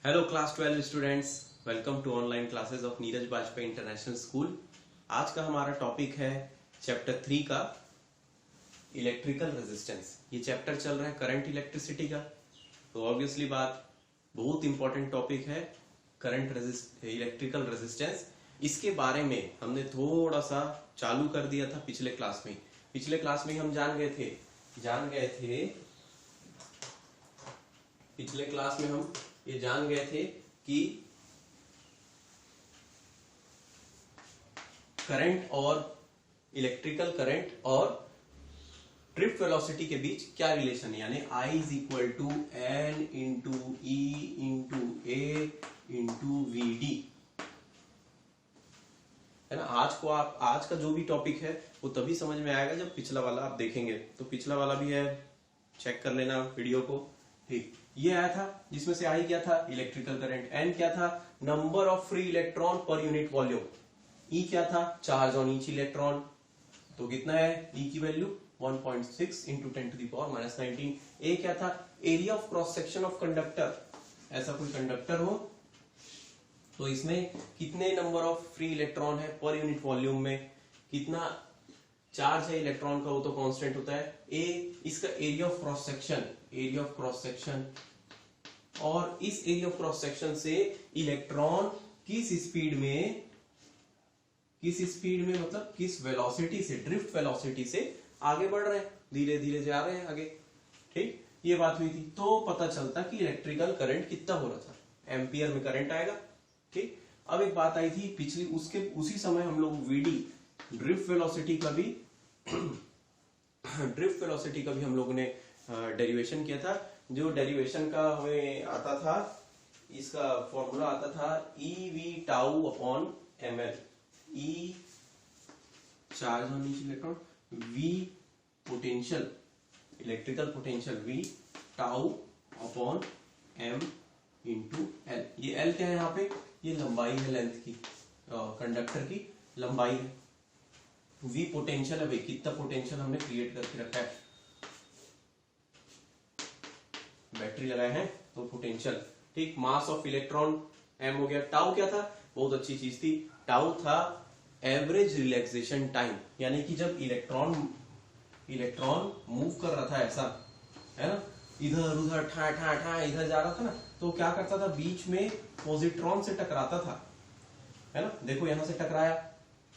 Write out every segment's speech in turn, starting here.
Hello class 12 students, welcome to online classes of Neeraj Bajpai international school. आज का हमारा topic है चैप्टर 3 का इलेक्ट्रिकल रेजिस्टेंस। ये चैप्टर चल रहा है करंट इलेक्ट्रिसिटी का, तो ऑब्वियसली बात बहुत इंपॉर्टेंट टॉपिक है करंट इलेक्ट्रिकल रेजिस्टेंस। इसके बारे में हमने थोड़ा सा चालू कर दिया था पिछले क्लास में। पिछले क्लास में हम जान गए थे पिछले क्लास में हम ये जान गए थे कि करंट और इलेक्ट्रिकल करंट और ड्रिफ्ट वेलोसिटी के बीच क्या रिलेशन है, यानी I is equal to n into e into A into v d, है ना। आज का जो भी टॉपिक है वो तभी समझ में आएगा जब पिछला वाला आप देखेंगे। तो पिछला वाला भी है, चेक कर लेना वीडियो को। ठीक, ये आया था जिसमें से आई क्या था, इलेक्ट्रिकल करंट। एन क्या था, number of free electron per unit volume. E क्या था, चार्ज ऑन ईच इलेक्ट्रॉन। तो कितना है ई की वैल्यू 1.6 इंटू 10⁻⁻19। ए क्या था, area of cross section of conductor. ऐसा कोई कंडक्टर हो तो इसमें कितने नंबर ऑफ फ्री इलेक्ट्रॉन है पर यूनिट वॉल्यूम में, कितना चार्ज है इलेक्ट्रॉन का, वो तो कांस्टेंट होता है। ए इसका एरिया ऑफ क्रॉस सेक्शन, और इस एरिया ऑफ क्रॉस सेक्शन से इलेक्ट्रॉन किस स्पीड में मतलब किस वेलोसिटी से, ड्रिफ्ट वेलोसिटी से आगे बढ़ रहे हैं, धीरे धीरे जा रहे हैं आगे। ठीक, ये बात हुई थी। तो पता चलता कि इलेक्ट्रिकल करंट कितना हो रहा था, एम्पियर में करंट आएगा। ठीक, अब एक बात आई थी पिछली, उसी समय हम लोग वीडी ड्रिफ्ट वेलोसिटी का भी हम लोगों ने डेरिवेशन किया था। जो डेरिवेशन का हमें आता था, इसका फॉर्मूला आता था e v tau upon m l. E charge on each electron, v potential, electrical potential, v tau upon m into l. ये एल क्या है यहाँ पे, ये लंबाई है, लेंथ की, कंडक्टर की लंबाई है। वी पोटेंशियल है, भाई कितना पोटेंशियल हमने क्रिएट करके रखा है, बैटरी लगाए हैं तो पोटेंशियल। ठीक, मास ऑफ इलेक्ट्रॉन एम हो गया। टाउ क्या था, बहुत अच्छी चीज थी, टाउ था एवरेज रिलैक्सेशन टाइम, यानी कि जब इलेक्ट्रॉन मूव कर रहा था ऐसा, है ना, इधर उधर ठा ठा ठा इधर जा रहा था ना, तो क्या करता था, बीच में पॉजिट्रॉन से टकराता था, है ना। देखो यहां से टकराया,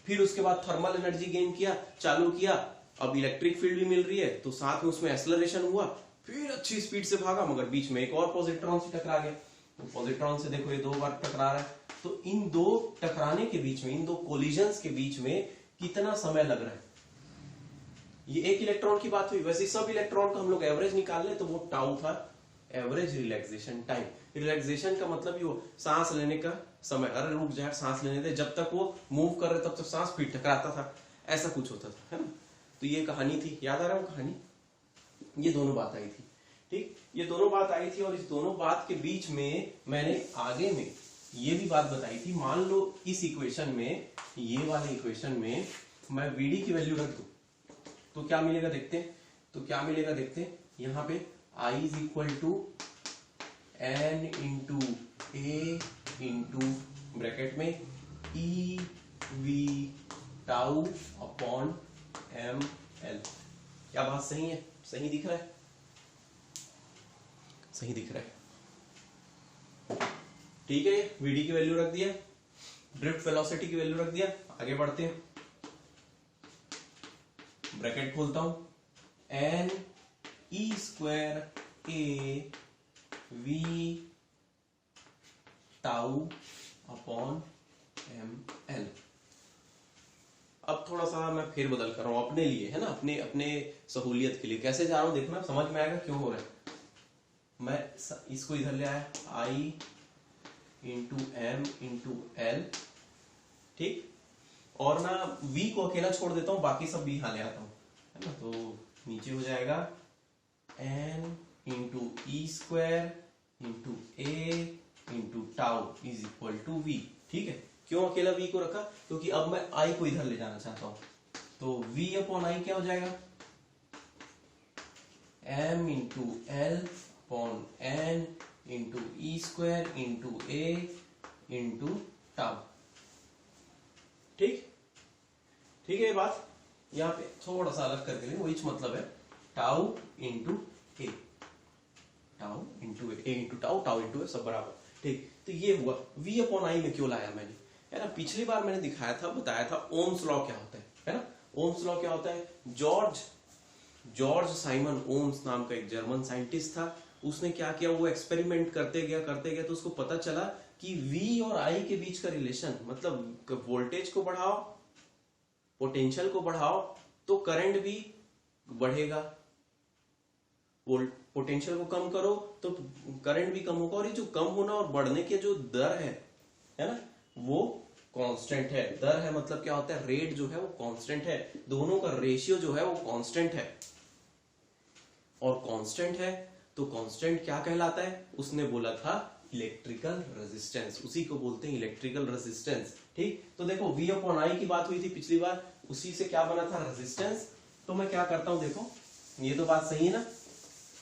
फिर उसके बाद थर्मल एनर्जी गेन किया, चालू किया, अब इलेक्ट्रिक फील्ड भी मिल रही है, तो साथ में उसमें एक्सेलरेशन हुआ, फिर अच्छी स्पीड से भागा, मगर बीच में एक और पॉजिट्रॉन से टकरा गया। तो पॉजिट्रॉन से देखो ये दो बार टकरा रहा है, तो इन दो टकराने के बीच में, इन दो कोलिजन्स के बीच में कितना समय लग रहा है। ये एक इलेक्ट्रॉन की बात हुई। वैसे सब इलेक्ट्रॉन का हम लोग एवरेज निकाल ले तो वो टाउ था, एवरेज रिलैक्सेशन टाइम। रिलैक्सेशन का मतलब ये वो सांस लेने का समय, अरे रुक जाए सांस लेने दे, जब तक वो मूव कर रहे तब तक सांस फिर टकराता था, ऐसा कुछ होता था, है ना। तो ये कहानी थी, याद आ रहा है वो कहानी, ये दोनों बात आई थी। ठीक, ये दोनों बात आई थी, और इस दोनों बात के बीच में मैंने आगे में ये भी बात बताई थी, मान लो इस इक्वेशन में, ये वाले इक्वेशन में मैं वीडी की वैल्यू रख दूं तो क्या मिलेगा देखते हैं। यहां पे I is equal to n into A into bracket में e v tau upon m L. क्या बात सही है, सही दिख रहा है, सही दिख रहा है। ठीक है, वीडी की वैल्यू रख दिया, ड्रिफ्ट वेलोसिटी की वैल्यू रख दिया, आगे बढ़ते हैं। ब्रैकेट खोलता हूं, n e square a v tau upon m l. अब थोड़ा सा मैं फेर बदल कर रहा हूं अपने लिए, है ना, अपने सहूलियत के लिए। कैसे जा रहा हूं देखना, समझ में आएगा क्यों हो रहा है। मैं इसको इधर ले आया, आई इंटू एम इंटू एल। ठीक, और ना v को अकेला छोड़ देता हूं, बाकी सब v यहां ले आता हूं, है ना। तो नीचे हो जाएगा n into e square into A into tau is equal to v। ठीक है, क्यों अकेला v को रखा, क्योंकि अब मैं i को इधर ले जाना चाहता हूं, तो v अपॉन i क्या हो जाएगा, m into L upon n into e square into ए इंटू टाउ। ठीक ठीक है, ये बात यहाँ पे थोड़ा सा अलग करके लेंगे, वही मतलब है टाउ इंटू ए, टाउ इंटू ए इंटू टाउ, टाउ इंटू ए सब बराबर। ठीक, तो ये हुआ v अपॉन आई में क्यों लाया मैंने, है ना। पिछली बार मैंने दिखाया था, बताया था ओम्स लॉ क्या होता है ना। ओम्स लॉ क्या होता है, जॉर्ज साइमन ओम्स नाम का एक जर्मन साइंटिस्ट था। उसने क्या किया, वो एक्सपेरिमेंट करते गया तो उसको पता चला कि v और I के बीच का रिलेशन, मतलब वोल्टेज को बढ़ाओ, पोटेंशियल को बढ़ाओ तो करंट भी बढ़ेगा, पोटेंशियल को कम करो तो करंट भी कम होगा, और ये जो कम होना और बढ़ने के जो दर है ना, वो कांस्टेंट है। दर है मतलब क्या होता है, रेट जो है वो कांस्टेंट है, दोनों का रेशियो जो है वो कांस्टेंट है। और कांस्टेंट है तो कांस्टेंट क्या कहलाता है, उसने बोला था इलेक्ट्रिकल रेजिस्टेंस, उसी को बोलते हैं इलेक्ट्रिकल रेजिस्टेंस। ठीक, तो देखो v अपॉन आई की बात हुई थी पिछली बार, उसी से क्या बना था, रेजिस्टेंस। तो मैं क्या करता हूं, देखो ये तो बात सही है ना,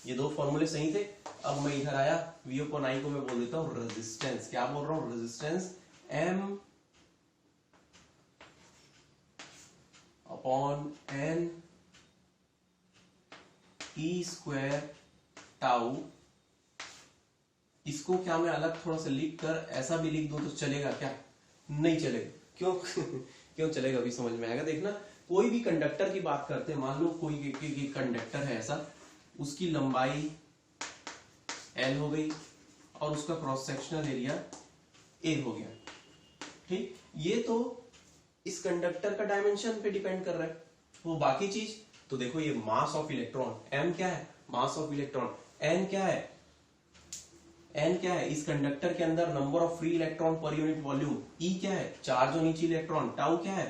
ये दो फॉर्मूले सही थे। अब मैं इधर आया, v अपॉन आई को मैं बोल देता हूं रेजिस्टेंस। क्या बोल रहा हूं, resistance m upon n e square tau. इसको क्या मैं अलग थोड़ा सा लिख कर ऐसा भी लिख दूं तो चलेगा क्या, नहीं चलेगा। क्यों क्यों चलेगा, अभी समझ में आएगा। देखना, कोई भी कंडक्टर की बात करते हैं, मान लो कोई कंडक्टर है ऐसा, उसकी लंबाई l हो गई और उसका क्रॉस सेक्शनल एरिया a हो गया। ठीक, ये तो इस कंडक्टर का डायमेंशन पे डिपेंड कर रहा है। वो बाकी चीज तो देखो, ये मास ऑफ इलेक्ट्रॉन m क्या है, मास ऑफ इलेक्ट्रॉन, n क्या है, n क्या है, इस कंडक्टर के अंदर number of free electron per unit volume, e क्या है, charge on each electron, tau क्या है,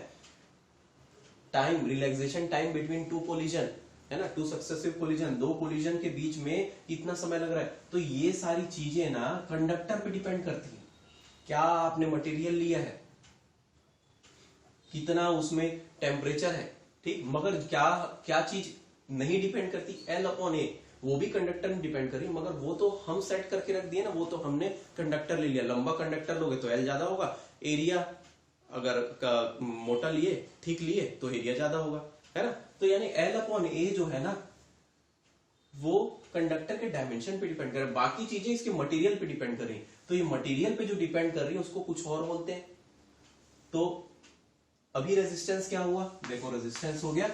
time, relaxation time between two collision, है ना, टू सक्सेसिव कोलिजन, दो कोलिजन के बीच में कितना समय लग रहा है। तो ये सारी चीजें ना कंडक्टर पे डिपेंड करती है। क्या आपने मटेरियल लिया है, कितना उसमें टेम्परेचर है, ठीक, मगर क्या क्या चीज नहीं डिपेंड करती, L अपॉन ए, वो भी कंडक्टर में डिपेंड करी, मगर वो तो हम सेट करके रख दिए ना, वो तो हमने कंडक्टर ले लिया। लंबा कंडक्टर लोगे तो L ज्यादा होगा, एरिया अगर का मोटा लिए, थिक लिए तो एरिया ज्यादा होगा, है ना। तो यानी L अपॉन ए जो है ना, वो कंडक्टर के डायमेंशन पे डिपेंड कर रहा है, बाकी चीजें इसके मटेरियल पे डिपेंड कर रही है। तो ये मटेरियल पे जो डिपेंड कर रही है उसको कुछ और बोलते हैं। तो अभी रेजिस्टेंस क्या हुआ, देखो रेजिस्टेंस हो गया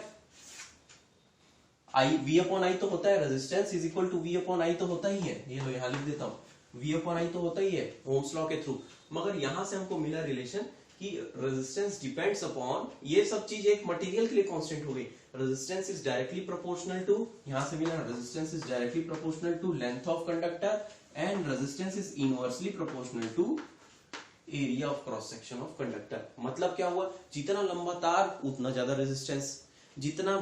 आई, v अपॉन आई तो होता है, resistance is equal to v upon I तो होता ही है, ये लो यहां लिख देता हूं, v अपॉन आई तो होता ही है ओम्स लॉ के थ्रू। मगर यहां से हमको मिला रिलेशन कि रेजिस्टेंस डिपेंड्स अपॉन, ये सब चीज एक मटेरियल के लिए कांस्टेंट हो गई। Resistance is directly proportional to, यहां से मिला resistance is directly proportional to length of conductor, and resistance is inversely proportional to area of cross section of conductor. मतलब क्या हुआ, जितना लंबा तार उतना ज्यादा रेजिस्टेंस, जितना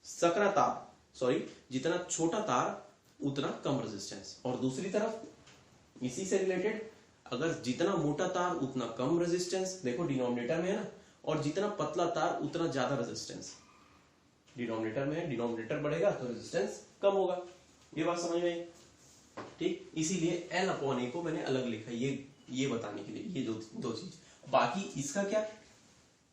सकरा तार, सॉरी, जितना छोटा तार उतना कम रेजिस्टेंस। और दूसरी तरफ इसी से रिलेटेड, अगर जितना मोटा तार उतना कम रेजिस्टेंस, देखो डिनोमिनेटर में है ना, और जितना पतला तार उतना ज्यादा रेजिस्टेंस। डिनोमिनेटर में है, डिनोमिनेटर बढ़ेगा तो रेजिस्टेंस कम होगा। ये बात समझ में आई, ठीक। इसीलिए L अपॉन ए को मैंने अलग लिखा, ये बताने के लिए, ये दो चीज। बाकी इसका क्या,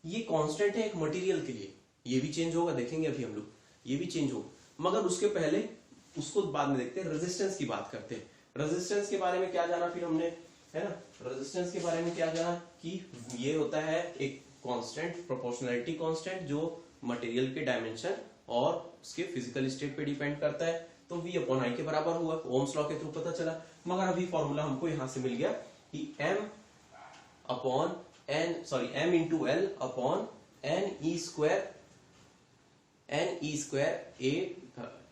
ये कांस्टेंट है एक मटेरियल के लिए, ये भी चेंज होगा, देखेंगे अभी हम लोग, ये भी चेंज होगा। मगर उसके पहले, उसको बाद में देखते हैं, रेजिस्टेंस की बात करते हैं। रेजिस्टेंस के बारे में क्या जाना फिर हमने, है ना, रेजिस्टेंस के बारे में क्या जाना कि ये होता है एक कांस्टेंट, प्रोपोर्शनैलिटी कांस्टेंट, जो मटेरियल के डायमेंशन और उसके फिजिकल स्टेट पे डिपेंड करता है। तो v अपॉन आई के बराबर हुआ, ओम्स लॉ के थ्रू पता चला। मगर अभी फॉर्मूला हमको यहां से मिल गया कि m upon n, sorry m into L upon n e square A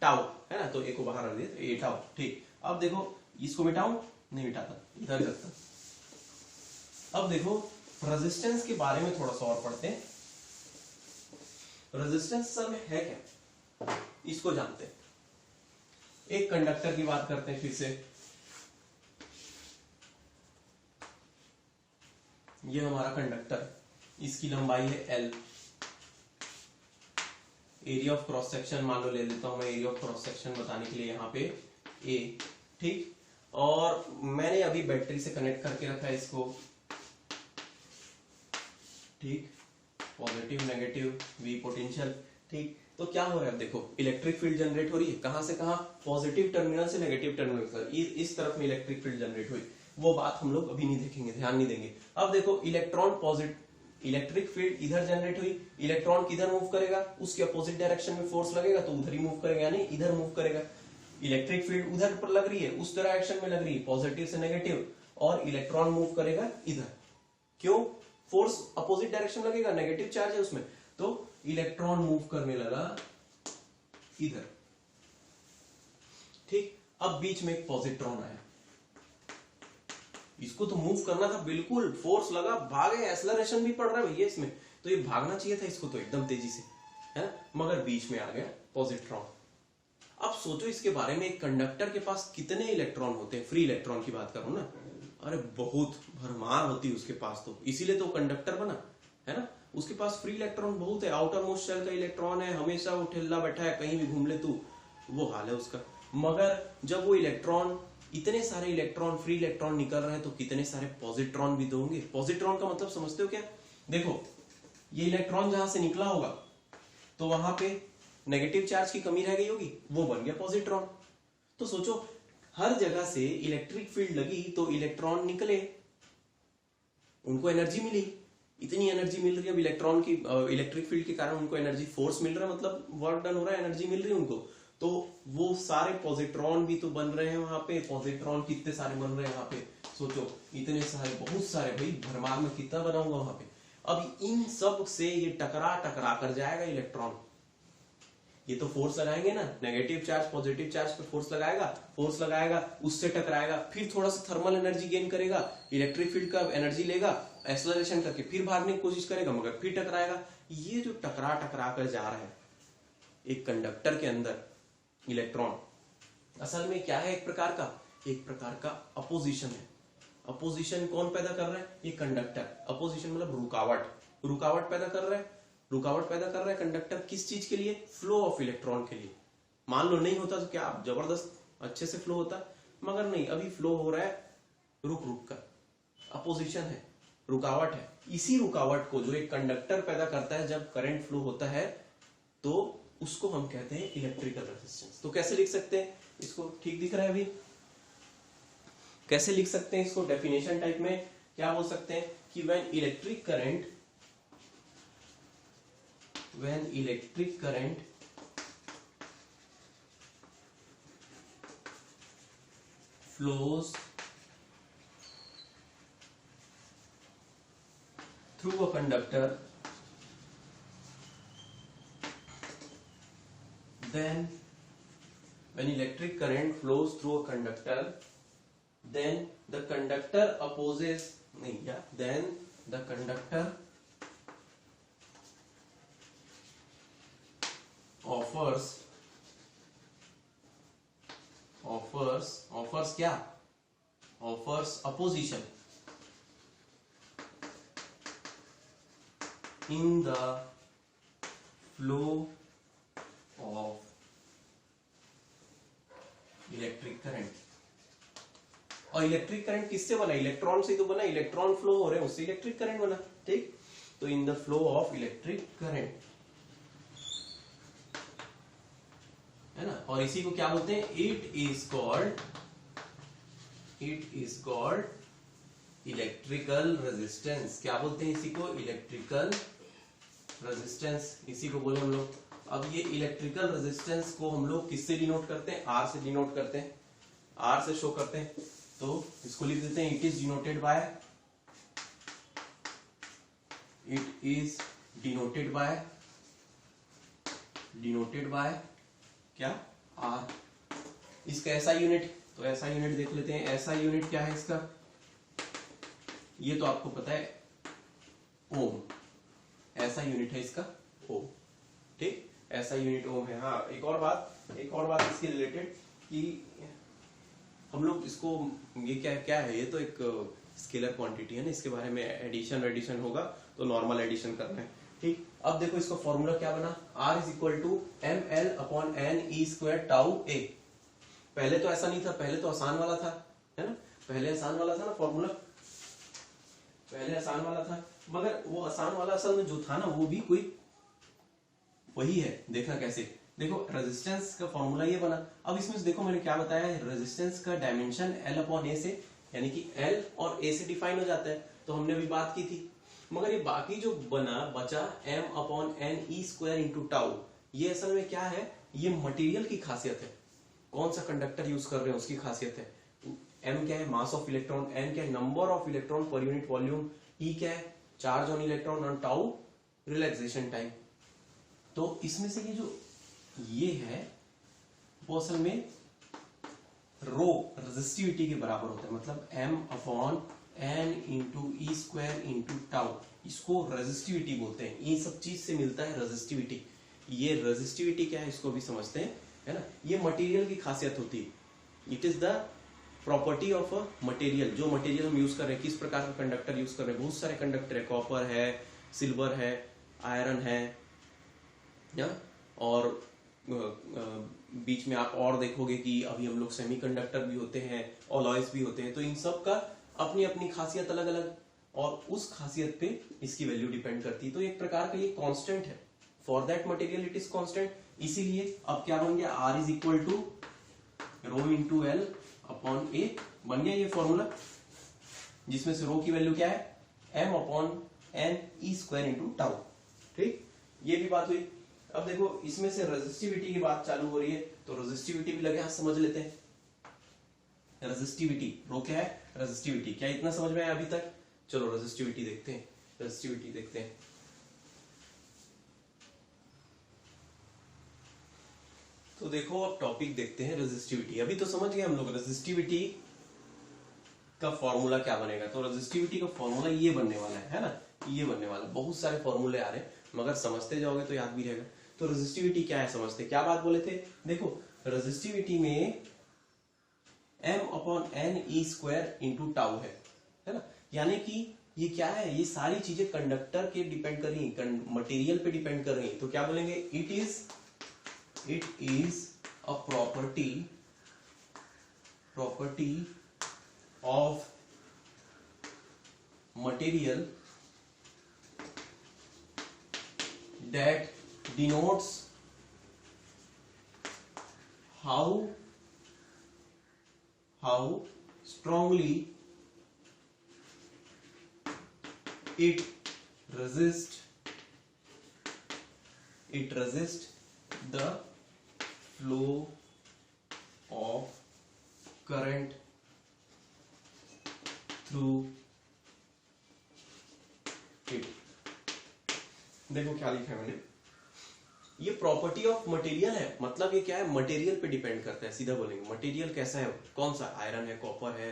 tau, है ना। तो ए को बाहर रख दिया, ए टाउ, ठीक। अब देखो इसको मिटाऊं, नहीं मिटाता, इधर करता। अब देखो रेजिस्टेंस के बारे में थोड़ा सा और पढ़ते हैं। रेजिस्टेंस असल में है क्या, इसको जानते हैं। एक कंडक्टर की बात करते हैं फिर से, ये हमारा कंडक्टर, इसकी लंबाई है L, area of cross section मान लो ले लेता हूं मैं, एरिया ऑफ क्रॉस सेक्शन बताने के लिए यहाँ पे A, ठीक। और मैंने अभी बैटरी से कनेक्ट करके रखा है इसको, ठीक, पॉजिटिव नेगेटिव वी पोटेंशियल, ठीक। तो क्या हो रहा है, अब देखो इलेक्ट्रिक फील्ड जनरेट हो रही है, कहां से कहां, पॉजिटिव टर्मिनल से नेगेटिव टर्मिनल तक, इस तरफ में इलेक्ट्रिक फील्ड जनरेट हुई। वो बात हम लोग अभी नहीं देखेंगे, ध्यान नहीं देंगे। अब देखो इलेक्ट्रॉन पॉजिटिव, इलेक्ट्रिक फील्ड इधर जनरेट हुई, इलेक्ट्रॉन किधर मूव करेगा, उसके अपोजिट डायरेक्शन में फोर्स लगेगा तो उधर ही मूव करेगा, यानी इधर मूव करेगा। इलेक्ट्रिक फील्ड उधर पर लग रही है, उस डायरेक्शन में लग रही है, पॉजिटिव से नेगेटिव, और इलेक्ट्रॉन मूव करेगा इधर। क्यों, फोर्स अपोजिट डायरेक्शन लगेगा, नेगेटिव चार्ज है उसमें, तो इलेक्ट्रॉन मूव करने लगा इधर, ठीक। अब बीच में एक पॉजिट्रॉन आया, इसको तो मूव करना था, बिल्कुल फोर्स लगा, भागे, एक्सेलरेशन भी पड़ रहा है भैया इसमें, तो ये भागना चाहिए था इसको तो एकदम तेजी से, है ना, मगर बीच में आ गया पॉजिट्रॉन। अब सोचो इसके बारे में, एक कंडक्टर के पास कितने इलेक्ट्रॉन होते हैं, फ्री इलेक्ट्रॉन की बात करूं ना, अरे बहुत भरमार होती है उसके पास, तो इसीलिए तो कंडक्टर बना, है ना। उसके पास फ्री इलेक्ट्रॉन बहुत है, आउटर मोस्ट शेल का इलेक्ट्रॉन है, हमेशा वो ठेला बैठा है, कहीं भी घूम ले तू, वो हाल है उसका। मगर जब वो इलेक्ट्रॉन, इतने सारे इलेक्ट्रॉन, फ्री इलेक्ट्रॉन निकल रहे हैं, तो कितने सारे पॉजिट्रॉन भी तो होंगे। पॉजिट्रॉन का मतलब समझते हो क्या, देखो ये इलेक्ट्रॉन जहां से निकला होगा तो वहां पे नेगेटिव चार्ज की कमी रह गई होगी, वो बन गया पॉजिट्रॉन। तो सोचो हर जगह से इलेक्ट्रिक फील्ड लगी तो इलेक्ट्रॉन निकले, उनको एनर्जी मिली, इतनी एनर्जी मिल रही है अब इलेक्ट्रॉन की, इलेक्ट्रिक फील्ड के कारण उनको एनर्जी, फोर्स मिल रहा है, मतलब वर्क डन हो रहा है, एनर्जी मिल रही है उनको, तो वो सारे पॉजिट्रॉन भी तो बन रहे हैं वहां पे। पॉजिट्रॉन कितने सारे बन रहे हैं वहां पे, सोचो इतने सारे, बहुत सारे भाई, भरमार में कितना बनाऊंगा वहां पे। अब इन सब से ये टकरा टकरा कर जाएगा इलेक्ट्रॉन, ये तो फोर्स लगाएंगे ना, नेगेटिव चार्ज पॉजिटिव चार्ज पे फोर्स लगाएगा, उससे टकराएगा, फिर थोड़ा सा थर्मल एनर्जी गेन करेगा, इलेक्ट्रिक फील्ड का एनर्जी लेगा, एक्सेलरेशन करके फिर भागने की कोशिश करेगा, मगर फिर टकराएगा। ये जो टकरा टकरा कर जा रहा है एक कंडक्टर के अंदर इलेक्ट्रॉन, असल में क्या है, एक प्रकार का अपोजिशन है। अपोजिशन कौन पैदा कर रहा है, ये कंडक्टर। अपोजिशन मतलब रुकावट पैदा कर रहा है कंडक्टर, किस चीज के लिए, फ्लो ऑफ इलेक्ट्रॉन के लिए। मान लो नहीं होता तो क्या जबरदस्त अच्छे से फ्लो होता, मगर नहीं, अभी फ्लो हो रहा है रुक रुक कर, अपोजिशन है, रुकावट है। इसी रुकावट को जो एक कंडक्टर पैदा करता है जब करंट फ्लो होता है, तो उसको हम कहते हैं इलेक्ट्रिकल रेजिस्टेंस। तो कैसे लिख सकते हैं इसको, ठीक दिख रहा है अभी, कैसे लिख सकते हैं इसको, डेफिनेशन टाइप में क्या बोल सकते हैं कि when electric current flows through a conductor, then when electric current flows through a conductor, then the conductor offers opposition in the flow of electric current. और इलेक्ट्रिक करंट किससे बना, इलेक्ट्रॉन से तो बना, इलेक्ट्रॉन फ्लो हो रहे हैं उससे इलेक्ट्रिक करंट बना, ठीक। तो in the flow of electric current, है ना, और इसी को क्या बोलते हैं, it is called electrical resistance. क्या बोलते हैं इसी को, इलेक्ट्रिकल रेजिस्टेंस, इसी को बोले हम लोग। अब ये इलेक्ट्रिकल रेजिस्टेंस को हम लोग किससे डिनोट करते हैं, आर से डिनोट करते हैं, आर से शो करते हैं। तो इसको लिख देते हैं, इट इज डिनोटेड बाय क्या, आर। इसका ऐसा यूनिट, तो ऐसा यूनिट देख लेते हैं, ऐसा यूनिट क्या है इसका, ये तो आपको पता है ओम, ऐसा यूनिट है इसका ओम, ठीक, ऐसा यूनिट ओम है। हाँ, एक और बात इसके रिलेटेड कि हम लोग इसको, ये क्या है, ये तो एक स्केलर क्वांटिटी है ना, इसके बारे में एडिशन होगा तो नॉर्मल एडिशन करना है, ठीक। अब देखो इसका फॉर्मूला क्या बना, R is equal to ml upon n e square tau a। पहले तो ऐसा नहीं था, पहले तो आसान वाला था, है ना। पहले आसान वाला था ना फॉर्मूला, पहले आसान वाला था, मगर वो आसान वाला असल में जो था ना वो भी कोई वही है। देखना कैसे, देखो रेजिस्टेंस का फॉर्मूला ये बना। अब इसमें देखो मैंने क्या बताया है, रेजिस्टेंस का डायमेंशन L अपॉन ए से, यानी कि L और A से डिफाइन हो जाता है, तो हमने अभी बात की थी। मगर ये बाकी जो बचा m upon n e square into tau, ये असल में क्या है, ये मटेरियल की खासियत है, कौन सा कंडक्टर यूज कर रहे हैं उसकी खासियत है। m क्या है, मास ऑफ इलेक्ट्रॉन, n क्या है, number of electron per unit volume, E क्या है, चार्ज ऑन इलेक्ट्रॉन, और टाउ रिलैक्सेशन टाइम। तो इसमें से ये जो ये है वो असल में रो रेजिस्टिविटी के बराबर होता है, मतलब m upon n into e square into tau, इसको रेजिस्टिविटी बोलते हैं। ये सब चीज से मिलता है रेजिस्टिविटी। ये रेजिस्टिविटी क्या है इसको भी समझते हैं, है ना। ये मटेरियल की खासियत होती है, it is the property of a material. जो मटेरियल हम यूज कर रहे हैं, किस प्रकार का कंडक्टर यूज कर रहे हैं, बहुत सारे कंडक्टर है, कॉपर है, सिल्वर है, आयरन है, या और बीच में आप और देखोगे कि अभी हम लोग सेमीकंडक्टर भी होते हैं, ऑलॉयज भी होते हैं। तो इन सब का अपनी अपनी खासियत अलग अलग, और उस खासियत पे इसकी वैल्यू डिपेंड करती है। तो एक प्रकार का ये कांस्टेंट है, for that material it is constant. इसीलिए अब क्या बन गया, R is equal to rho into L upon A, बन गया ये फॉर्मूला, जिसमें से रो की वैल्यू क्या है, m upon n e square into tau. ठीक, ये भी बात हुई। अब देखो इसमें से रेजिस्टिविटी की बात चालू हो रही है, तो रेजिस्टिविटी भी लगे हाथ समझ लेते हैं। रेजिस्टिविटी, रो क्या है, रेजिस्टिविटी, क्या इतना समझ में आया अभी तक? चलो रेजिस्टिविटी देखते हैं, रेजिस्टिविटी देखते हैं। तो देखो अब टॉपिक देखते हैं रेजिस्टिविटी। अभी तो समझ गए हम लोग रेजिस्टिविटी का फॉर्मूला क्या बनेगा। तो रेजिस्टिविटी का फॉर्मूला ये बनने वाला है ना, ये बनने वाला। बहुत सारे फॉर्मूले आ रहे हैं, मगर समझते जाओगे तो याद भी रहेगा। तो रेजिस्टिविटी क्या है समझते, क्या बात बोले थे। देखो रेजिस्टिविटी में m upon n e square into tau है ना। यानी कि ये क्या है, ये सारी चीजें कंडक्टर के डिपेंड कर रही है, मटेरियल पे डिपेंड कर रही है। तो क्या बोलेंगे, it is a property of material that denotes how strongly it resists the flow of current through it। देखो क्या लिखा है मैंने, ये प्रॉपर्टी ऑफ मटेरियल है, मतलब ये क्या है, मटेरियल पे डिपेंड करता है। सीधा बोलेंगे मटेरियल कैसा है, कौन सा, आयरन है, कॉपर है,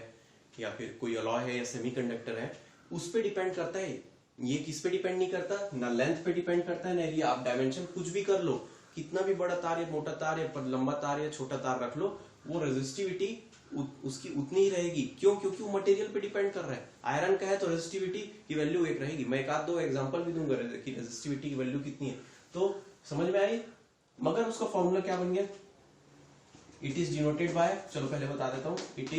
या फिर कोई अलॉय है, या सेमीकंडक्टर है, उस पे डिपेंड करता है। ये किस पे डिपेंड नहीं करता, ना लेंथ पे डिपेंड करता है, ना एरिया। आप डायमेंशन कुछ भी कर लो, कितना भी बड़ा तार या मोटा तार या लंबा तार या छोटा तार रख लो, वो रेजिस्टिविटी उसकी उतनी ही रहेगी। क्यों, क्योंकि वो मटेरियल पे डिपेंड कर रहा है। आयरन का है तो रेजिस्टिविटी की वैल्यू एक रहेगी। मैं एक आध दो एग्जांपल भी दूंगा कि रेजिस्टिविटी की वैल्यू कितनी है, तो समझ में आई। मगर उसका फॉर्मूला क्या बन गया, इट इज डिनोटेड बाय, चलो पहले बता देता हूं, इट